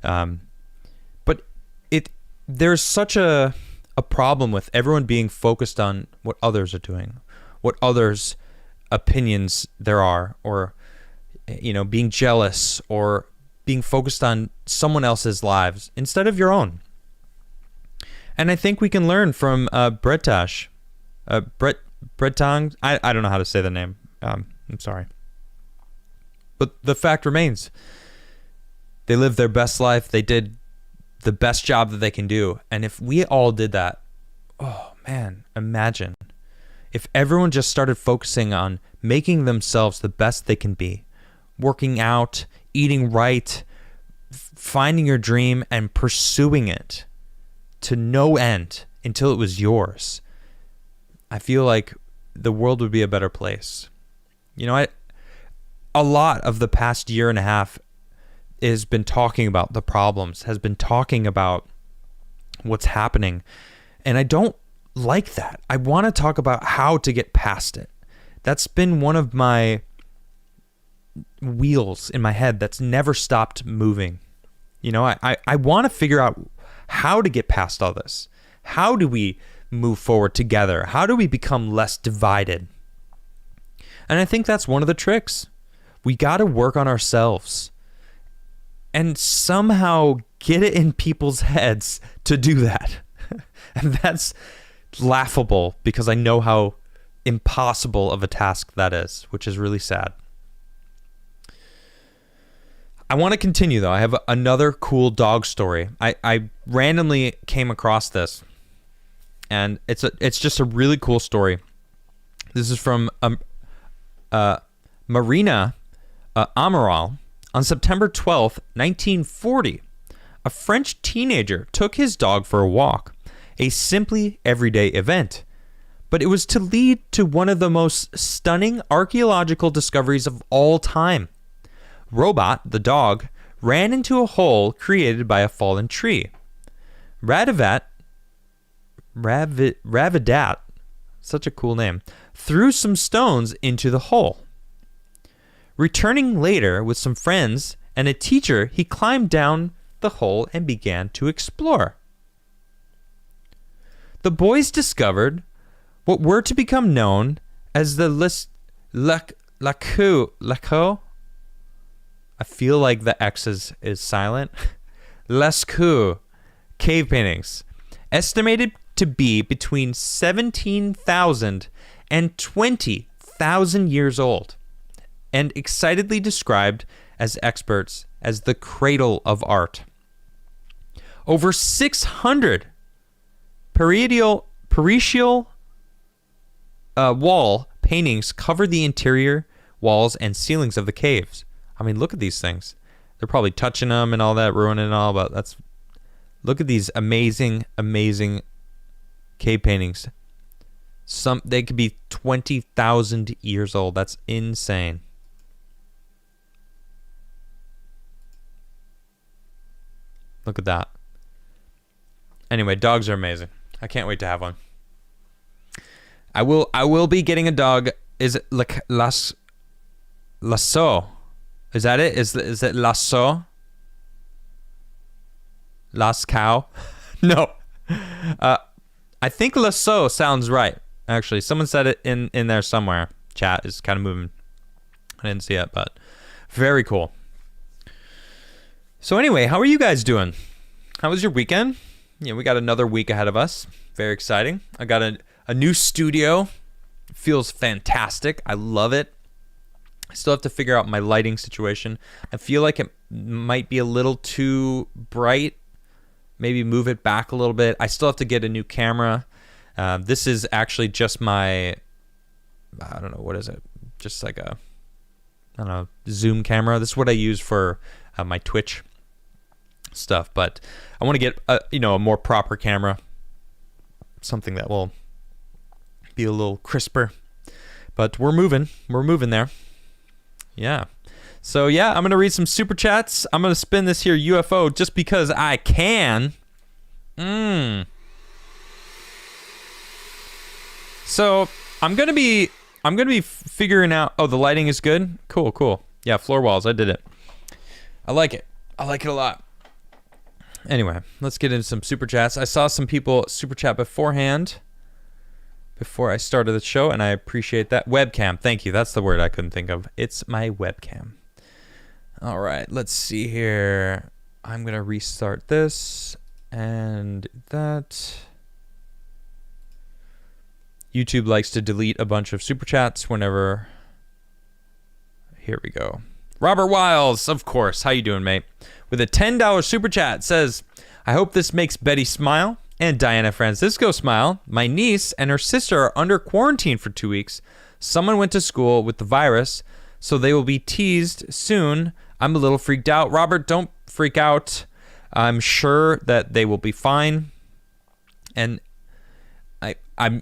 But there's such a problem with everyone being focused on what others are doing, what others' opinions there are, or, you know, being jealous or being focused on someone else's lives instead of your own. And I think we can learn from Bretage. Bretang. I don't know how to say the name. I'm sorry. But the fact remains, they lived their best life. They did the best job that they can do. And if we all did that, oh man, imagine if everyone just started focusing on making themselves the best they can be, working out, eating right, finding your dream and pursuing it to no end until it was yours. I feel like the world would be a better place. You know, a lot of the past year and a half has been talking about the problems, has been talking about what's happening. And I don't like that. I want to talk about how to get past it. That's been one of my wheels in my head that's never stopped moving. You know, I want to figure out how to get past all this. How do we move forward together? How do we become less divided? And I think that's one of the tricks. We got to work on ourselves and somehow get it in people's heads to do that. And that's laughable because I know how impossible of a task that is, which is really sad. I want to continue though. I have another cool dog story. I randomly came across this, and it's just a really cool story. This is from Marina Amaral. On September 12th, 1940, a French teenager took his dog for a walk, a simply everyday event. But it was to lead to one of the most stunning archaeological discoveries of all time. Robot, the dog, ran into a hole created by a fallen tree. Ravidat, such a cool name, threw some stones into the hole. Returning later with some friends and a teacher, he climbed down the hole and began to explore. The boys discovered what were to become known as the Laco. I feel like the X is silent. Lascaux cave paintings, estimated to be between 17,000 and 20,000 years old, and excitedly described as experts as the cradle of art. Over 600 parietal wall paintings cover the interior walls and ceilings of the caves. I mean, look at these things. They're probably touching them and all that, ruining and all, but look at these amazing, amazing cave paintings. They could be 20,000 years old. That's insane. Look at that. Anyway, dogs are amazing. I can't wait to have one. I will be getting a dog. Is it Lasso? Is that it? Is it Lasso? Lascaux? No. I think Lasso sounds right. Actually, someone said it in there somewhere. Chat is kind of moving. I didn't see it, but very cool. So anyway, how are you guys doing? How was your weekend? Yeah, we got another week ahead of us. Very exciting. I got a new studio. It feels fantastic. I love it. I still have to figure out my lighting situation. I feel like it might be a little too bright. Maybe move it back a little bit. I still have to get a new camera. This is actually just my, I don't know, what is it? Just like a, I don't know, Zoom camera. This is what I use for my Twitch stuff. But I want to get a more proper camera. Something that will be a little crisper. But we're moving. We're moving there. Yeah. So yeah, I'm going to read some super chats. I'm going to spin this here UFO just because I can. So I'm going to be figuring out, oh, the lighting is good. Cool. Yeah, floor walls. I did it. I like it. I like it a lot. Anyway, let's get into some super chats. I saw some people super chat beforehand, before I started the show, and I appreciate that. Webcam, thank you. That's the word I couldn't think of. It's my webcam. All right, let's see here. I'm going to restart this and that. YouTube likes to delete a bunch of super chats whenever. Here we go. Robert Wiles, of course. How you doing, mate? With a $10 super chat, says, I hope this makes Betty smile and Diana Francisco smile. My niece and her sister are under quarantine for 2 weeks. Someone went to school with the virus, so they will be teased soon. I'm a little freaked out. Robert, don't freak out. I'm sure that they will be fine. And I'm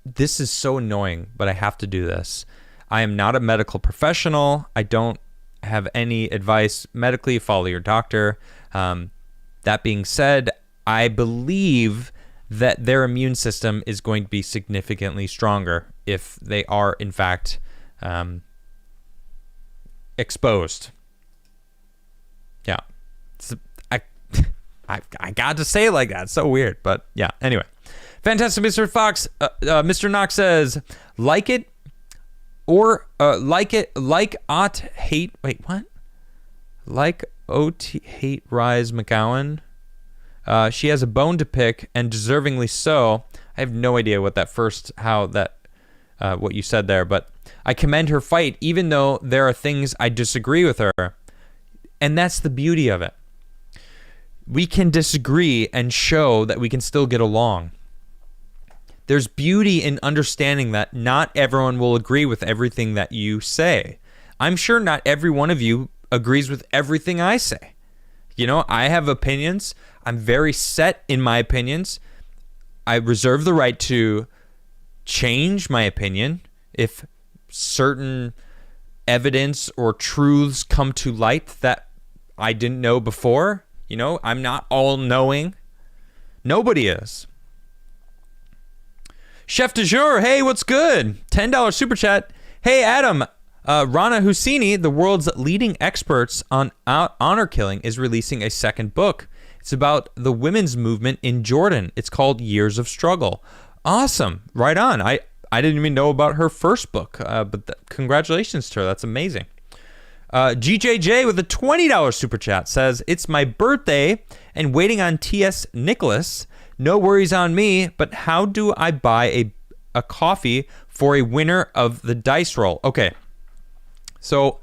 this is so annoying, but I have to do this. I am not a medical professional. I don't have any advice medically. Follow your doctor. That being said, I believe that their immune system is going to be significantly stronger if they are, in fact, exposed. Yeah. I got to say it like that. It's so weird, but yeah. Anyway. Fantastic Mr. Fox. Mr. Knox says, like it or like ought hate. Wait, what? Like ot hate rise McGowan. She has a bone to pick, and deservingly so. I have no idea what what you said there, but I commend her fight, even though there are things I disagree with her. And that's the beauty of it. We can disagree and show that we can still get along. There's beauty in understanding that not everyone will agree with everything that you say. I'm sure not every one of you agrees with everything I say. You know, I have opinions. I'm very set in my opinions. I reserve the right to change my opinion if certain evidence or truths come to light that I didn't know before. You know, I'm not all-knowing. Nobody is. Chef de jour, hey, what's good? $10 super chat. Hey, Adam, Rana Husseini, the world's leading experts on honor killing, is releasing a second book. It's about the women's movement in Jordan. It's called Years of Struggle. Awesome. Right on. I didn't even know about her first book, but congratulations to her. That's amazing. GJJ with a $20 super chat says, it's my birthday and waiting on T.S. Nicholas. No worries on me, but how do I buy a coffee for a winner of the dice roll? Okay. So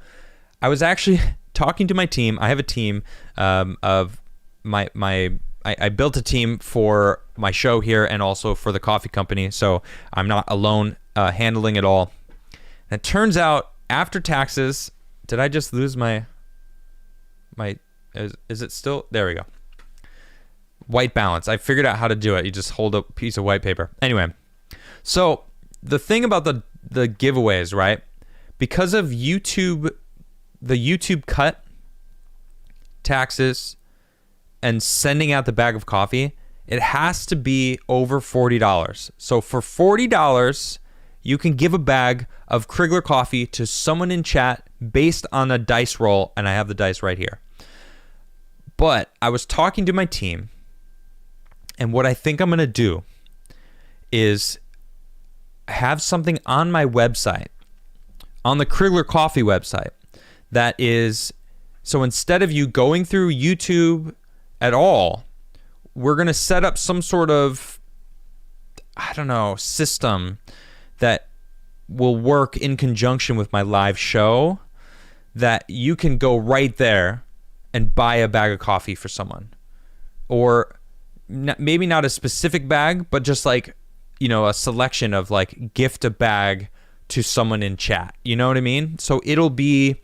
I was actually talking to my team. I have a team of I built a team for my show here and also for the coffee company, so I'm not alone handling it all. And it turns out after taxes, did I just lose my is it still, there we go. White balance. I figured out how to do it. You just hold a piece of white paper. Anyway, so the thing about the giveaways, right? Because of YouTube, the YouTube cut, taxes, and sending out the bag of coffee, it has to be over $40. So for $40, you can give a bag of Crigler coffee to someone in chat based on a dice roll, and I have the dice right here. But I was talking to my team, and what I think I'm going to do is have something on my website, on the Crigler Coffee website, that is, so instead of you going through YouTube at all, we're going to set up some sort of, I don't know, system that will work in conjunction with my live show, that you can go right there and buy a bag of coffee for someone. Or maybe not a specific bag, but just like, you know, a selection of like gift a bag to someone in chat. You know what I mean? So it'll be,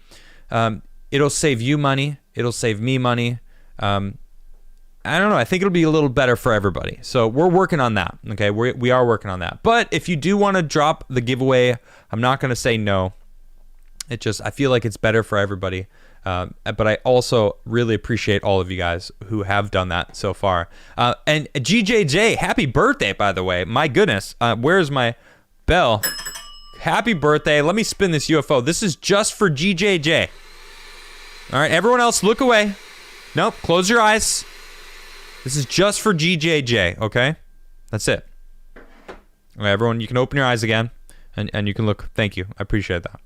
it'll save you money. It'll save me money. I don't know. I think it'll be a little better for everybody. So we're working on that. Okay, we are working on that. But if you do want to drop the giveaway, I'm not going to say no. It just, I feel like it's better for everybody. But I also really appreciate all of you guys who have done that so far. And GJJ, happy birthday, by the way. My goodness. Where's my bell? Happy birthday. Let me spin this UFO. This is just for GJJ. All right, everyone else, look away. Nope, close your eyes. This is just for GJJ, okay? That's it. All right, everyone, you can open your eyes again, and you can look. Thank you. I appreciate that.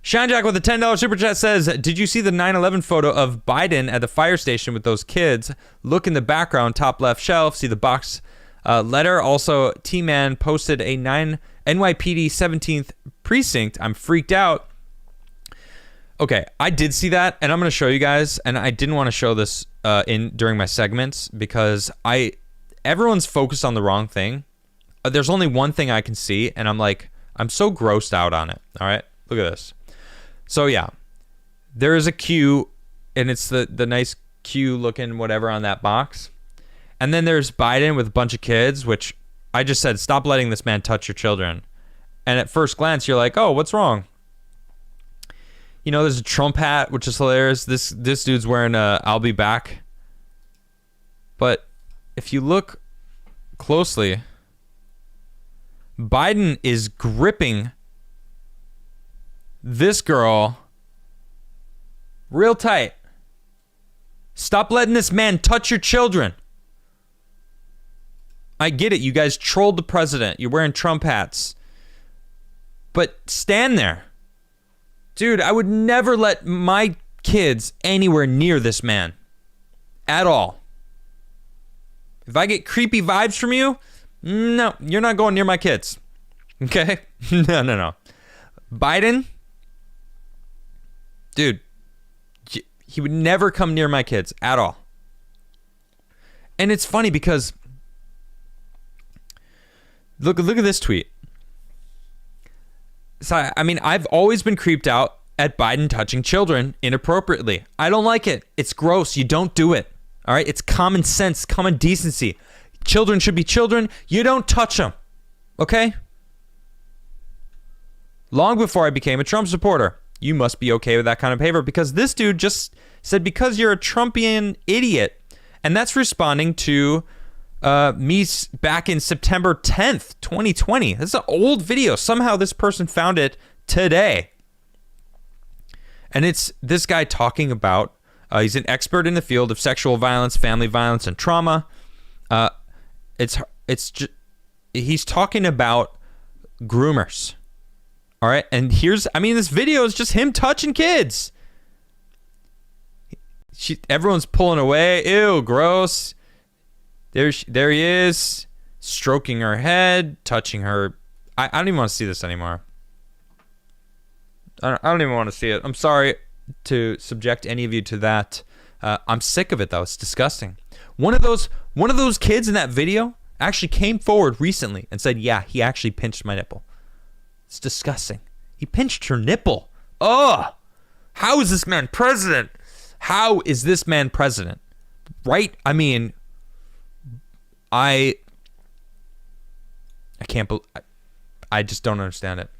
Shinejack with a $10 super chat says, did you see the 9/11 photo of Biden at the fire station with those kids? Look in the background, top left shelf, see the box letter. Also, T-Man posted a NYPD 17th precinct. I'm freaked out. Okay, I did see that, and I'm going to show you guys, and I didn't want to show this during my segments because everyone's focused on the wrong thing. There's only one thing I can see, and I'm so grossed out on it. All right, look at this. So yeah, there is a Q, and it's the nice Q looking whatever on that box. And then there's Biden with a bunch of kids, which I just said, stop letting this man touch your children. And at first glance, you're like, oh, what's wrong? You know, there's a Trump hat, which is hilarious. This dude's wearing a I'll be back. But if you look closely, Biden is gripping this girl real tight. Stop letting this man touch your children. I get it. You guys trolled the president. You're wearing Trump hats. But stand there. Dude, I would never let my kids anywhere near this man. At all. If I get creepy vibes from you, no, you're not going near my kids. Okay? No. Biden, dude, he would never come near my kids at all. And it's funny because look at this tweet. So I mean, I've always been creeped out at Biden touching children inappropriately. I don't like it. It's gross. You don't do it. All right? It's common sense, common decency. Children should be children. You don't touch them. Okay? Long before I became a Trump supporter. You must be okay with that kind of behavior, because this dude just said, because you're a Trumpian idiot. And that's responding to me back in September 10th, 2020. This is an old video. Somehow this person found it today. And it's this guy talking about, he's an expert in the field of sexual violence, family violence, and trauma. He's talking about groomers. All right. And this video is just him touching kids. Everyone's pulling away. Ew, gross. There he is, stroking her head, touching her. I don't even want to see this anymore. I don't even want to see it. I'm sorry to subject any of you to that. I'm sick of it, though. It's disgusting. One of those kids in that video actually came forward recently and said, yeah, he actually pinched my nipple. It's disgusting. He pinched her nipple. Ugh. How is this man president? How is this man president? Right? I mean, I can't believe. I just don't understand it.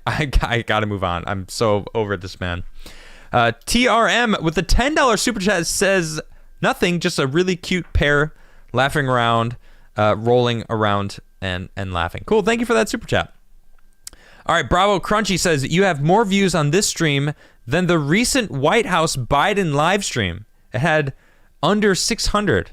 I gotta move on. I'm so over this man. TRM with the $10 super chat says nothing, just a really cute pair laughing around, rolling around and laughing. Cool. Thank you for that super chat. All right, Bravo Crunchy says you have more views on this stream than the recent White House Biden live stream. It had under 600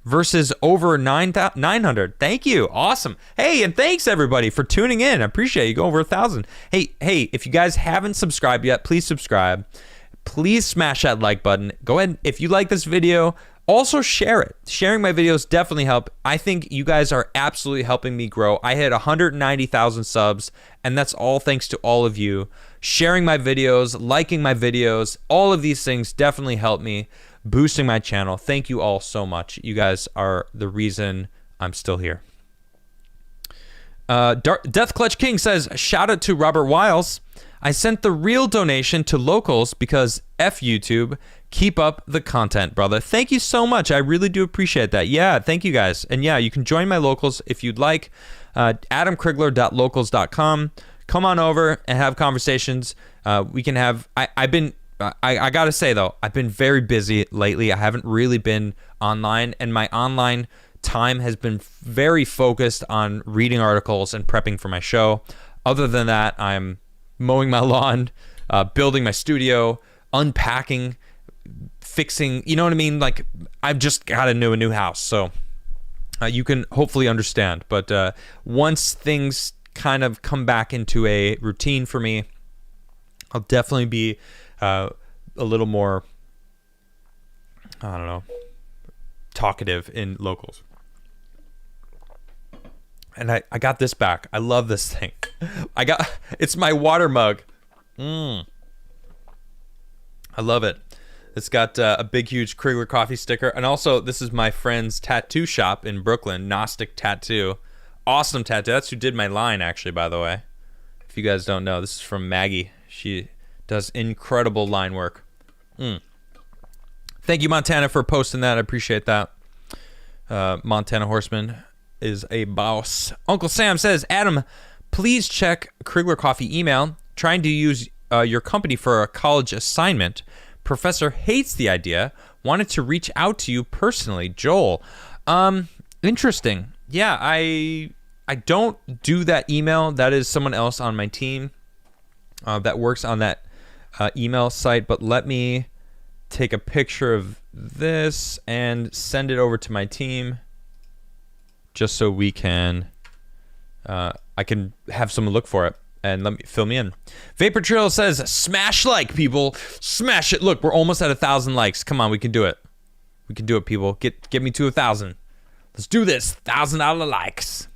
versus over 900. Thank you. Awesome. Hey, and thanks everybody for tuning in. I appreciate you. Go over 1,000. Hey, if you guys haven't subscribed yet, please subscribe. Please smash that like button. Go ahead. If you like this video, also share it. Sharing my videos definitely help. I think you guys are absolutely helping me grow. I hit 190,000 subs, and that's all thanks to all of you. Sharing my videos, liking my videos, all of these things definitely help me boosting my channel. Thank you all so much. You guys are the reason I'm still here. Death Clutch King says, shout out to Robert Wiles. I sent the real donation to locals because F YouTube. Keep up the content, brother. Thank you so much. I really do appreciate that. Yeah, thank you guys. And yeah, you can join my locals if you'd like. AdamCrigler.locals.com. Come on over and have conversations. We can have. I gotta say though, I've been very busy lately. I haven't really been online, and my online time has been very focused on reading articles and prepping for my show. Other than that, I'm mowing my lawn, building my studio, unpacking, fixing, you know what I mean? Like, I've just got a new house, so you can hopefully understand. But once things kind of come back into a routine for me, I'll definitely be a little more, I don't know, talkative in locals. And I got this back. I love this thing. It's my water mug. I love it. It's got a big, huge Crigler coffee sticker. And also, this is my friend's tattoo shop in Brooklyn, Gnostic Tattoo. Awesome tattoo. That's who did my line, actually, by the way. If you guys don't know, this is from Maggie. She does incredible line work. Thank you, Montana, for posting that. I appreciate that. Montana Horseman is a boss. Uncle Sam says, Adam, please check Crigler Coffee email. Trying to use your company for a college assignment. Professor hates the idea. Wanted to reach out to you personally. Joel. Interesting. Yeah, I don't do that email. That is someone else on my team that works on that email site. But let me take a picture of this and send it over to my team just so we can I can have someone look for it. And let me fill me in. Vapor Trail says, smash like, people. Smash it. Look, we're almost at 1,000 likes. Come on, we can do it. We can do it, people. Get me to 1,000. Let's do this. $1,000 likes.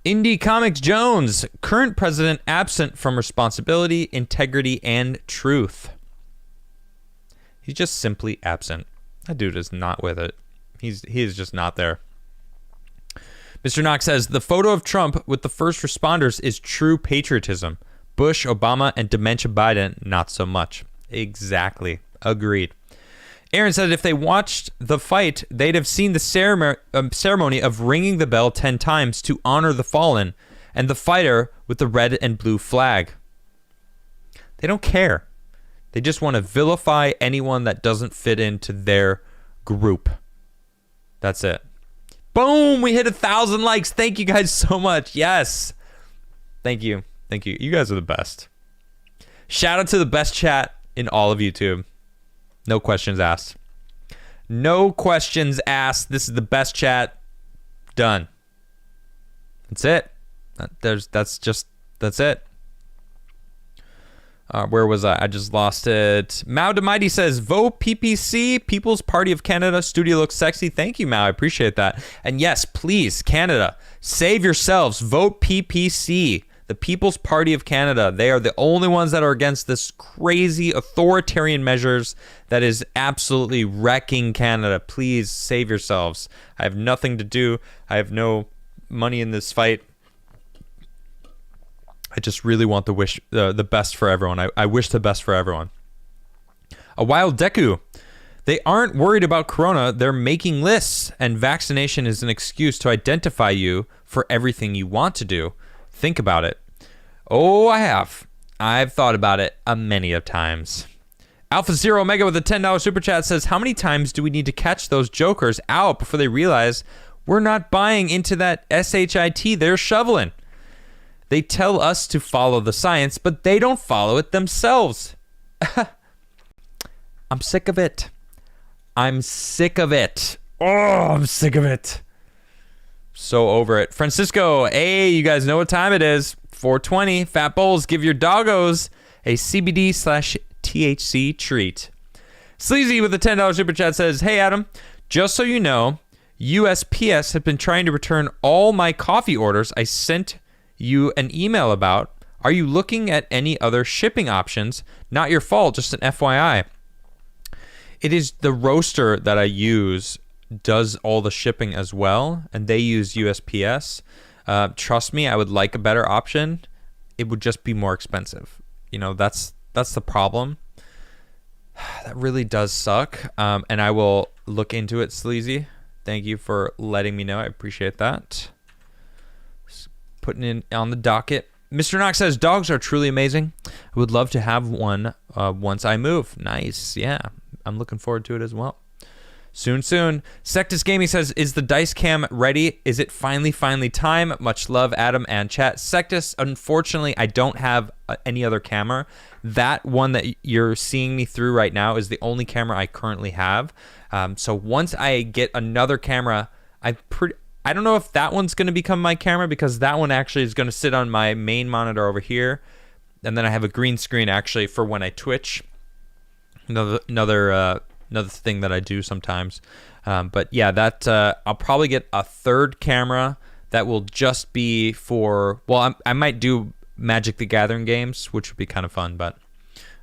Indie Comics Jones. Current president absent from responsibility, integrity, and truth. He's just simply absent. That dude is not with it. He is just not there. Mr. Knox says, the photo of Trump with the first responders is true patriotism. Bush, Obama, and dementia Biden, not so much. Exactly. Agreed. Aaron said if they watched the fight, they'd have seen the ceremony of ringing the bell 10 times to honor the fallen and the fighter with the red and blue flag. They don't care. They just want to vilify anyone that doesn't fit into their group. That's it. Boom! We hit 1,000 likes. Thank you guys so much. Yes. Thank you. Thank you. You guys are the best. Shout out to the best chat in all of YouTube. No questions asked. No questions asked. This is the best chat. Done. That's it. That's it. Where was I? I just lost it. Mao de Mighty says, vote PPC, People's Party of Canada. Studio looks sexy. Thank you, Mao. I appreciate that. And yes, please, Canada, save yourselves. Vote PPC, the People's Party of Canada. They are the only ones that are against this crazy authoritarian measures that is absolutely wrecking Canada. Please save yourselves. I have nothing to do. I have no money in this fight. I just really want the best for everyone. I wish the best for everyone. A Wild Deku. They aren't worried about corona. They're making lists, and vaccination is an excuse to identify you for everything you want to do. Think about it. Oh, I have. I've thought about it many of times. Alpha Zero Omega with a $10 super chat says, how many times do we need to catch those jokers out before they realize we're not buying into that SHIT they're shoveling? They tell us to follow the science, but they don't follow it themselves. I'm sick of it. I'm sick of it. Oh, I'm sick of it. So over it. Francisco, hey, you guys know what time it is. 4:20. Fat Bowls, give your doggos a CBD/THC treat. Sleazy with a $10 super chat says, hey, Adam, just so you know, USPS have been trying to return all my coffee orders I sent you an email about. Are you looking at any other shipping options? Not your fault, just an FYI. It is the roaster that I use does all the shipping as well, and they use USPS. Trust me, I would like a better option. It would just be more expensive. You know, that's the problem. That really does suck. And I will look into it, Sleazy. Thank you for letting me know. I appreciate that. Putting it on the docket. Mr. Knox says, dogs are truly amazing. I would love to have one once I move. Nice. Yeah, I'm looking forward to it as well. Soon. Sectus Gaming says, is the dice cam ready? Is it finally time? Much love, Adam and chat. Sectus, unfortunately, I don't have any other camera. That one that you're seeing me through right now is the only camera I currently have. So once I get another camera, I don't know if that one's going to become my camera, because that one actually is going to sit on my main monitor over here. And then I have a green screen actually for when I Twitch. Another thing that I do sometimes. But yeah, that I'll probably get a third camera that will just be for, well, I might do Magic the Gathering games, which would be kind of fun, but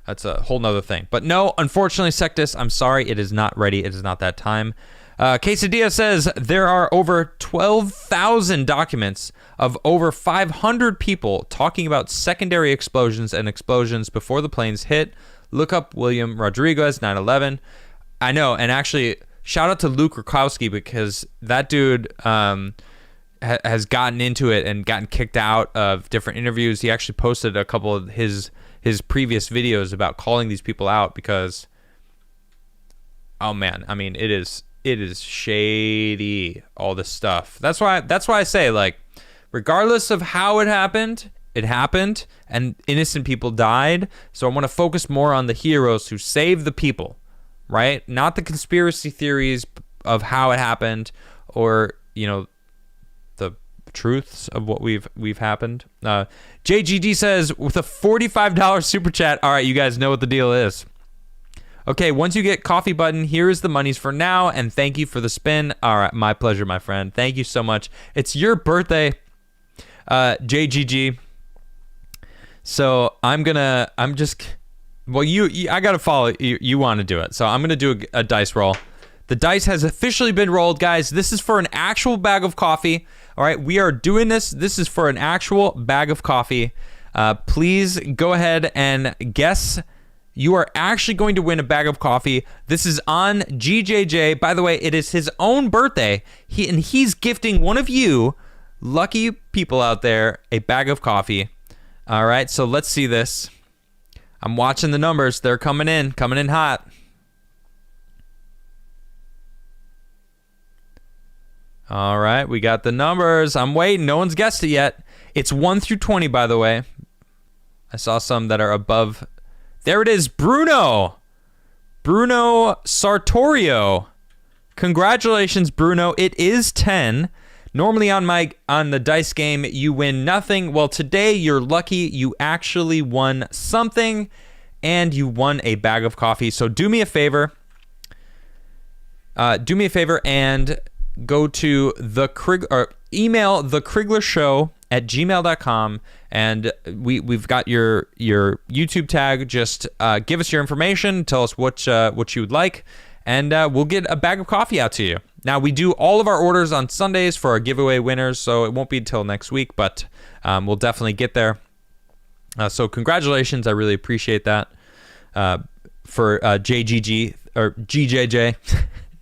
that's a whole nother thing. But no, unfortunately, Sectus, I'm sorry, it is not ready. It is not that time. Quesadilla says there are over 12,000 documents of over 500 people talking about secondary explosions and explosions before the planes hit. Look up William Rodriguez, 9/11. I know, and actually, shout out to Luke Rakowski, because that dude has gotten into it and gotten kicked out of different interviews. He actually posted a couple of his previous videos about calling these people out because, oh man, I mean, it is shady, all this stuff. That's why I say, like, regardless of how it happened, and innocent people died. So I want to focus more on the heroes who saved the people, right? Not the conspiracy theories of how it happened, or, you know, the truths of what we've happened. JGD says, with a $45 super chat, all right, you guys know what the deal is. Okay, once you get coffee button, here is the monies for now, and thank you for the spin. All right, my pleasure, my friend. Thank you so much. It's your birthday, JGG. So I gotta follow you. You want to do it, so I'm gonna do a dice roll. The dice has officially been rolled, guys. This is for an actual bag of coffee. All right, we are doing this. This is for an actual bag of coffee. Please go ahead and guess. You are actually going to win a bag of coffee. This is on GJJ. By the way, it is his own birthday. He's gifting one of you, lucky people out there, a bag of coffee. All right, so let's see this. I'm watching the numbers. They're coming in hot. All right, we got the numbers. I'm waiting. No one's guessed it yet. It's 1 through 20, by the way. I saw some that are above. There it is, Bruno Sartorio. Congratulations, Bruno. It is 10. Normally on the dice game, you win nothing. Well, today you're lucky. You actually won something, and you won a bag of coffee. So do me a favor. And go to email thecriglershow@gmail.com, and we've got your YouTube tag. Just give us your information, tell us what you would like, and we'll get a bag of coffee out to you. Now, we do all of our orders on Sundays for our giveaway winners, so it won't be until next week, but we'll definitely get there. So congratulations, I really appreciate that. For JGG or GJJ,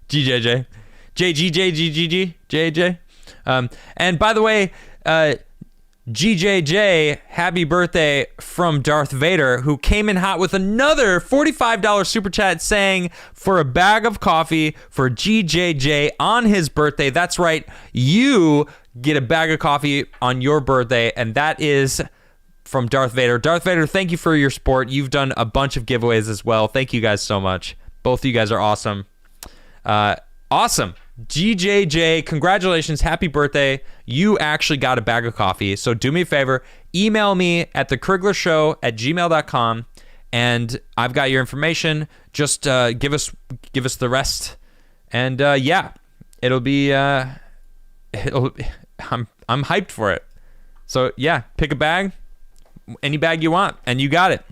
GJJ. JGJGGJ. And by the way, GJJ, happy birthday from Darth Vader, who came in hot with another $45 super chat saying for a bag of coffee for GJJ on his birthday. That's right. You get a bag of coffee on your birthday, and that is from Darth Vader. Darth Vader, thank you for your support. You've done a bunch of giveaways as well. Thank you guys so much. Both of you guys are awesome. Awesome. GJJ, congratulations, happy birthday. You actually got a bag of coffee. So do me a favor, email me at thecriglershow@gmail.com, and I've got your information. Just give us the rest, and yeah, it'll be I'm hyped for it. So yeah, pick a bag, any bag you want, and you got it.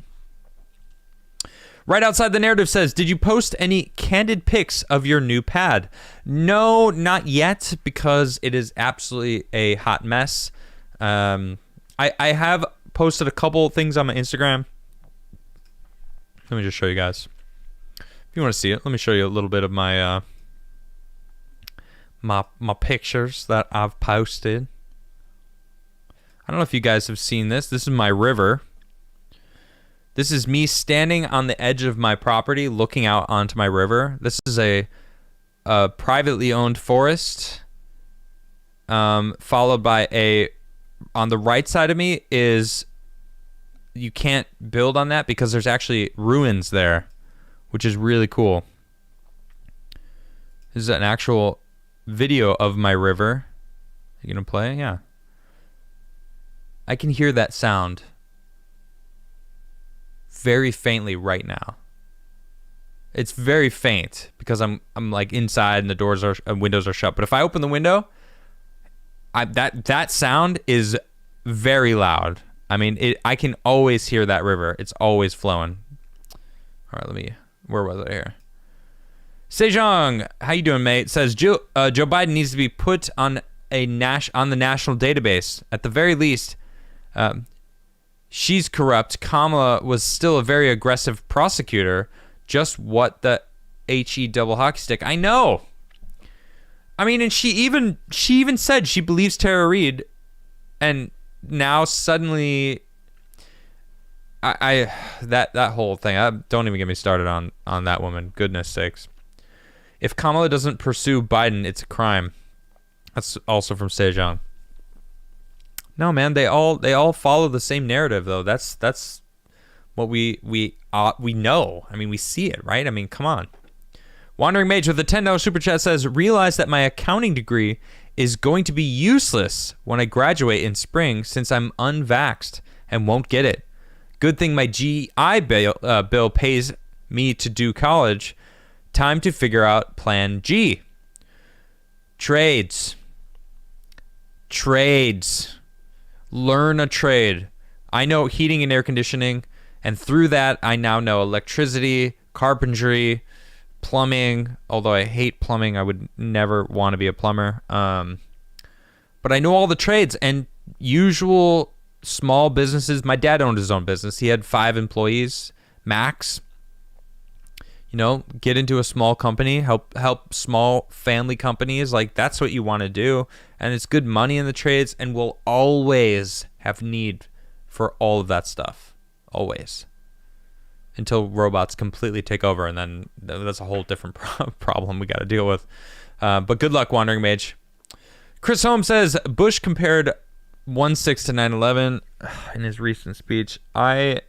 Right Outside the Narrative says, did you post any candid pics of your new pad? No, not yet, because it is absolutely a hot mess. I have posted a couple things on my Instagram. Let me just show you guys. If you want to see it, let me show you a little bit of my my pictures that I've posted. I don't know if you guys have seen this. This is my river. This is me standing on the edge of my property looking out onto my river. This is a privately owned forest, followed by on the right side of me is, you can't build on that because there's actually ruins there, which is really cool. This is an actual video of my river. You gonna play? Yeah. I can hear that sound very faintly right now. It's very faint because I'm like inside and the doors are windows are shut. But if I open the window, that sound is very loud. I mean, I can always hear that river. It's always flowing. All right, where was I here? Sejong, how you doing, mate? Says Joe Biden needs to be put on the national database at the very least. She's corrupt. Kamala was still a very aggressive prosecutor. Just what the HE double hockey stick. I know. I mean, and she even said she believes Tara Reid, and now suddenly, that whole thing. Don't even get me started on that woman. Goodness sakes. If Kamala doesn't pursue Biden, it's a crime. That's also from Sejong. No, man, they all follow the same narrative, though. That's what we know. I mean, we see it, right? I mean, come on. Wandering Mage with a $10 super chat says, realize that my accounting degree is going to be useless when I graduate in spring since I'm unvaxxed and won't get it. Good thing my GI bill pays me to do college. Time to figure out Plan G. Trades. Learn a trade. I know heating and air conditioning, and through that, I now know electricity, carpentry, plumbing, although I hate plumbing. I would never want to be a plumber. But I know all the trades and usual small businesses. My dad owned his own business. He had 5 employees max. You know, get into a small company, help small family companies. Like, that's what you want to do. And it's good money in the trades, and we'll always have need for all of that stuff. Always. Until robots completely take over, and then that's a whole different problem we got to deal with. But good luck, Wandering Mage. Chris Holmes says, Bush compared 1/6 to 9/11 in his recent speech. I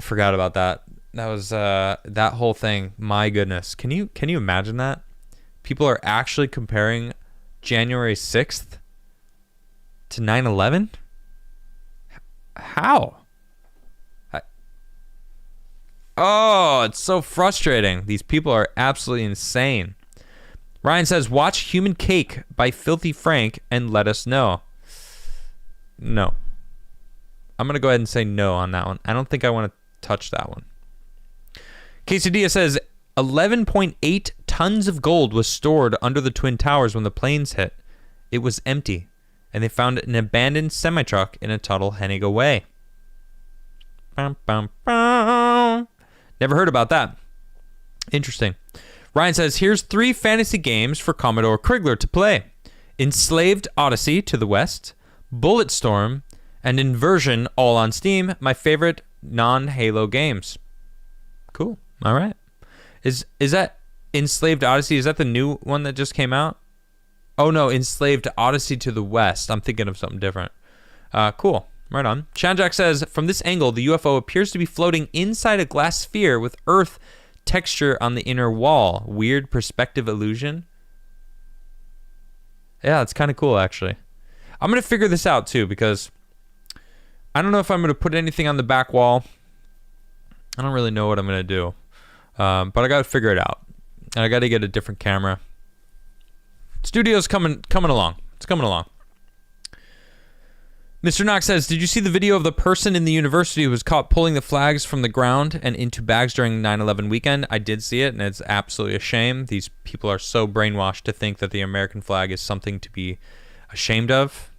forgot about that. That was that whole thing. My goodness. Can you imagine that? People are actually comparing January 6th to 9/11? How? Oh, it's so frustrating. These people are absolutely insane. Ryan says, watch Human Cake by Filthy Frank and let us know. No. I'm going to go ahead and say no on that one. I don't think I want to touch that one. Quesadilla says 11.8 tons of gold was stored under the Twin Towers when the planes hit. It was empty, and they found an abandoned semi-truck in a Tuttle Hennigan Way. Bum, bum, bum. Never heard about that. Interesting. Ryan says, here's 3 fantasy games for Commodore Crigler to play. Enslaved Odyssey to the west, Bulletstorm, and Inversion all on Steam, my favorite non-Halo games. Cool. All right. Is that Enslaved Odyssey? Is that the new one that just came out? Oh, no. Enslaved Odyssey to the West. I'm thinking of something different. Cool. Right on. Shanjack says, from this angle, the UFO appears to be floating inside a glass sphere with Earth texture on the inner wall. Weird perspective illusion. Yeah, it's kind of cool, actually. I'm going to figure this out, too, because I don't know if I'm going to put anything on the back wall. I don't really know what I'm going to do. But I got to figure it out. And I got to get a different camera. Studio's coming along. It's coming along. Mr. Knox says, did you see the video of the person in the university who was caught pulling the flags from the ground and into bags during 9/11 weekend? I did see it, and it's absolutely a shame. These people are so brainwashed to think that the American flag is something to be ashamed of.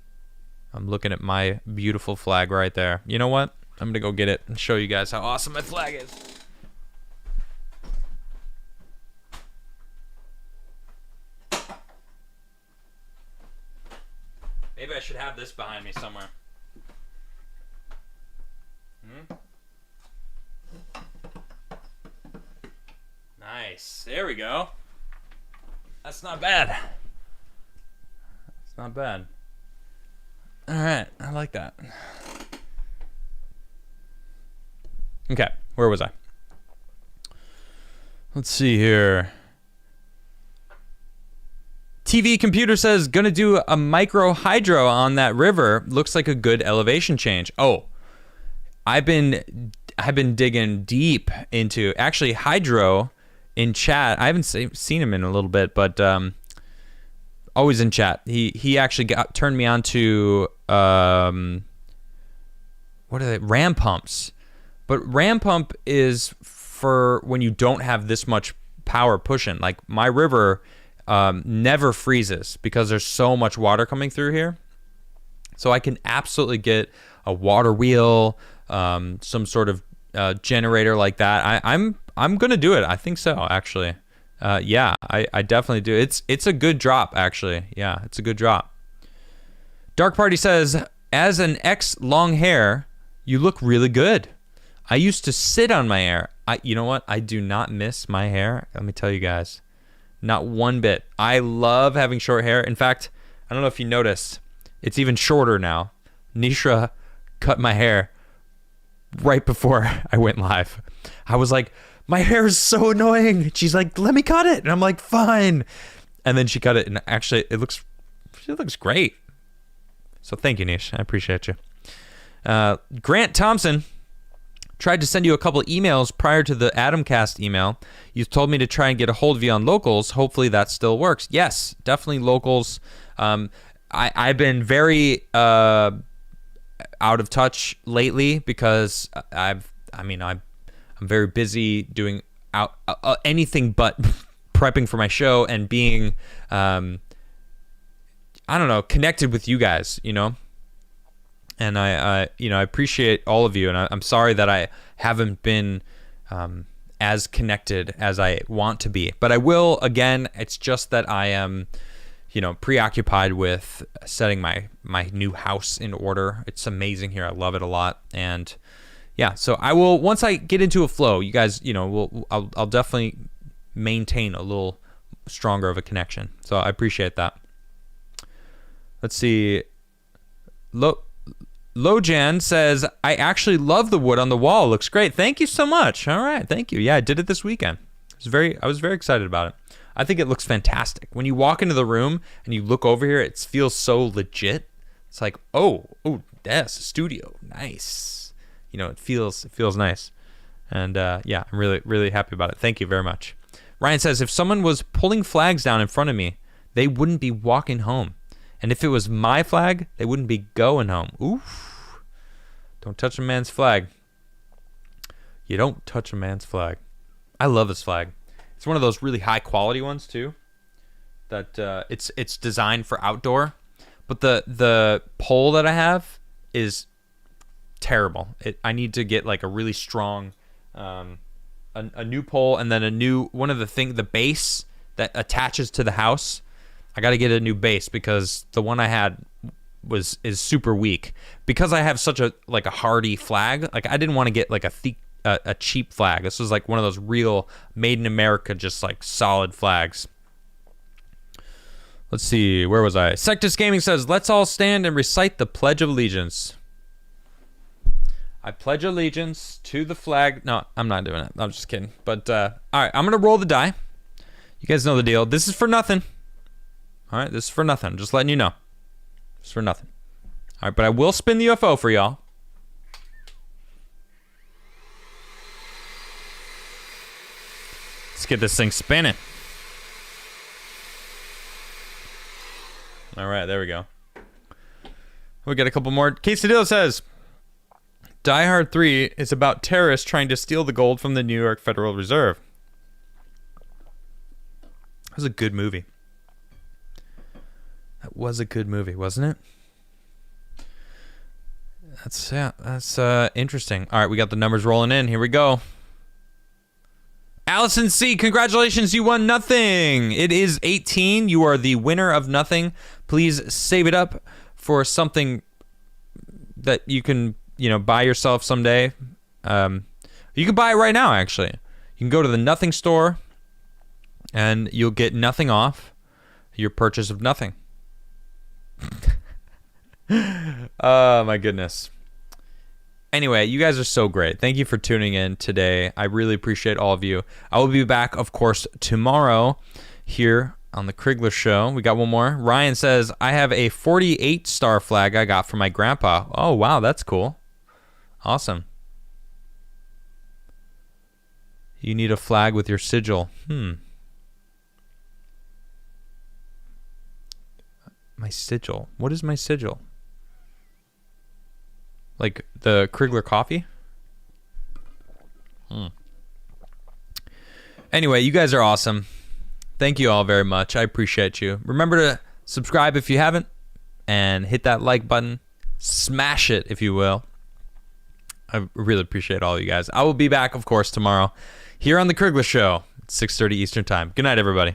I'm looking at my beautiful flag right there. You know what? I'm going to go get it and show you guys how awesome my flag is. Maybe I should have this behind me somewhere. Nice. There we go. That's not bad. It's not bad. All right. I like that. Okay. Where was I? Let's see here. TV Computer says, gonna do a micro hydro on that river. Looks like a good elevation change. Oh, I've been digging deep into actually hydro in chat. I haven't seen him in a little bit, but always in chat. He actually turned me on to what are they? Ram pumps. But ram pump is for when you don't have this much power pushing. Like my river never freezes because there's so much water coming through here. So I can absolutely get a water wheel, some sort of generator like that. I'm gonna do it. I think so, actually. Yeah, I definitely do. It's a good drop, actually. Yeah, it's a good drop. Dark Party says, as an ex-long hair, you look really good. I used to sit on my hair. You know what? I do not miss my hair. Let me tell you guys. Not one bit. I love having short hair. In fact, I don't know if you noticed, it's even shorter now. Nishra cut my hair right before I went live. I was like, my hair is so annoying. She's like, let me cut it. And I'm like, fine. And then she cut it, and actually it looks great. So thank you, Nish. I appreciate you. Grant Thompson tried to send you a couple of emails prior to the Adamcast email. You told me to try and get a hold of you on locals. Hopefully that still works. Yes, definitely locals. I've been very out of touch lately because I'm very busy doing anything but prepping for my show and being, I don't know, connected with you guys, you know? And I appreciate all of you, and I'm sorry that I haven't been as connected as I want to be. But I will, again, it's just that I am, preoccupied with setting my new house in order. It's amazing here. I love it a lot. And yeah, so I will, once I get into a flow, you guys, I'll definitely maintain a little stronger of a connection. So I appreciate that. Let's see. Lojan says, I actually love the wood on the wall. Looks great. Thank you so much. All right. Thank you. Yeah, I did it this weekend. I was very excited about it. I think it looks fantastic. When you walk into the room and you look over here, it feels so legit. It's like, oh, that's a studio. Nice. It feels nice. And yeah, I'm really, really happy about it. Thank you very much. Ryan says, if someone was pulling flags down in front of me, they wouldn't be walking home. And if it was my flag, they wouldn't be going home. Oof. Don't touch a man's flag. You don't touch a man's flag. I love this flag. It's one of those really high quality ones too. That it's designed for outdoor, but the pole that I have is terrible. I need to get like a really strong, a new pole, and then the base that attaches to the house. I got to get a new base because the one I had is super weak. Because I have such a hardy flag, like I didn't want to get like a cheap flag. This was like one of those real made in America, just like solid flags. Let's see, where was I? Sectus Gaming says, let's all stand and recite the Pledge of Allegiance. I pledge allegiance to the flag. No, I'm not doing it. I'm just kidding. But all right, I'm gonna roll the die. You guys know the deal. This is for nothing. All right, this is for nothing. I'm just letting you know. It's for nothing. All right, but I will spin the UFO for y'all. Let's get this thing spinning. All right, there we go. We got a couple more. Quesadilla says, Die Hard 3 is about terrorists trying to steal the gold from the New York Federal Reserve. That was a good movie. That was a good movie, wasn't it? That's interesting. All right, we got the numbers rolling in. Here we go. Allison C, congratulations, you won nothing. It is 18. You are the winner of nothing. Please save it up for something that you can, buy yourself someday. You can buy it right now, actually. You can go to the Nothing store, and you'll get nothing off your purchase of nothing. Oh, my goodness. Anyway, you guys are so great. Thank you for tuning in today. I really appreciate all of you. I will be back, of course, tomorrow here on the Crigler Show. We got one more. Ryan says, I have a 48-star flag I got from my grandpa. Oh, wow, that's cool. Awesome. You need a flag with your sigil. My sigil. What is my sigil? Like the Crigler coffee? Anyway, you guys are awesome. Thank you all very much. I appreciate you. Remember to subscribe if you haven't, and hit that like button. Smash it, if you will. I really appreciate all you guys. I will be back, of course, tomorrow here on the Crigler Show at 6:30 Eastern Time. Good night, everybody.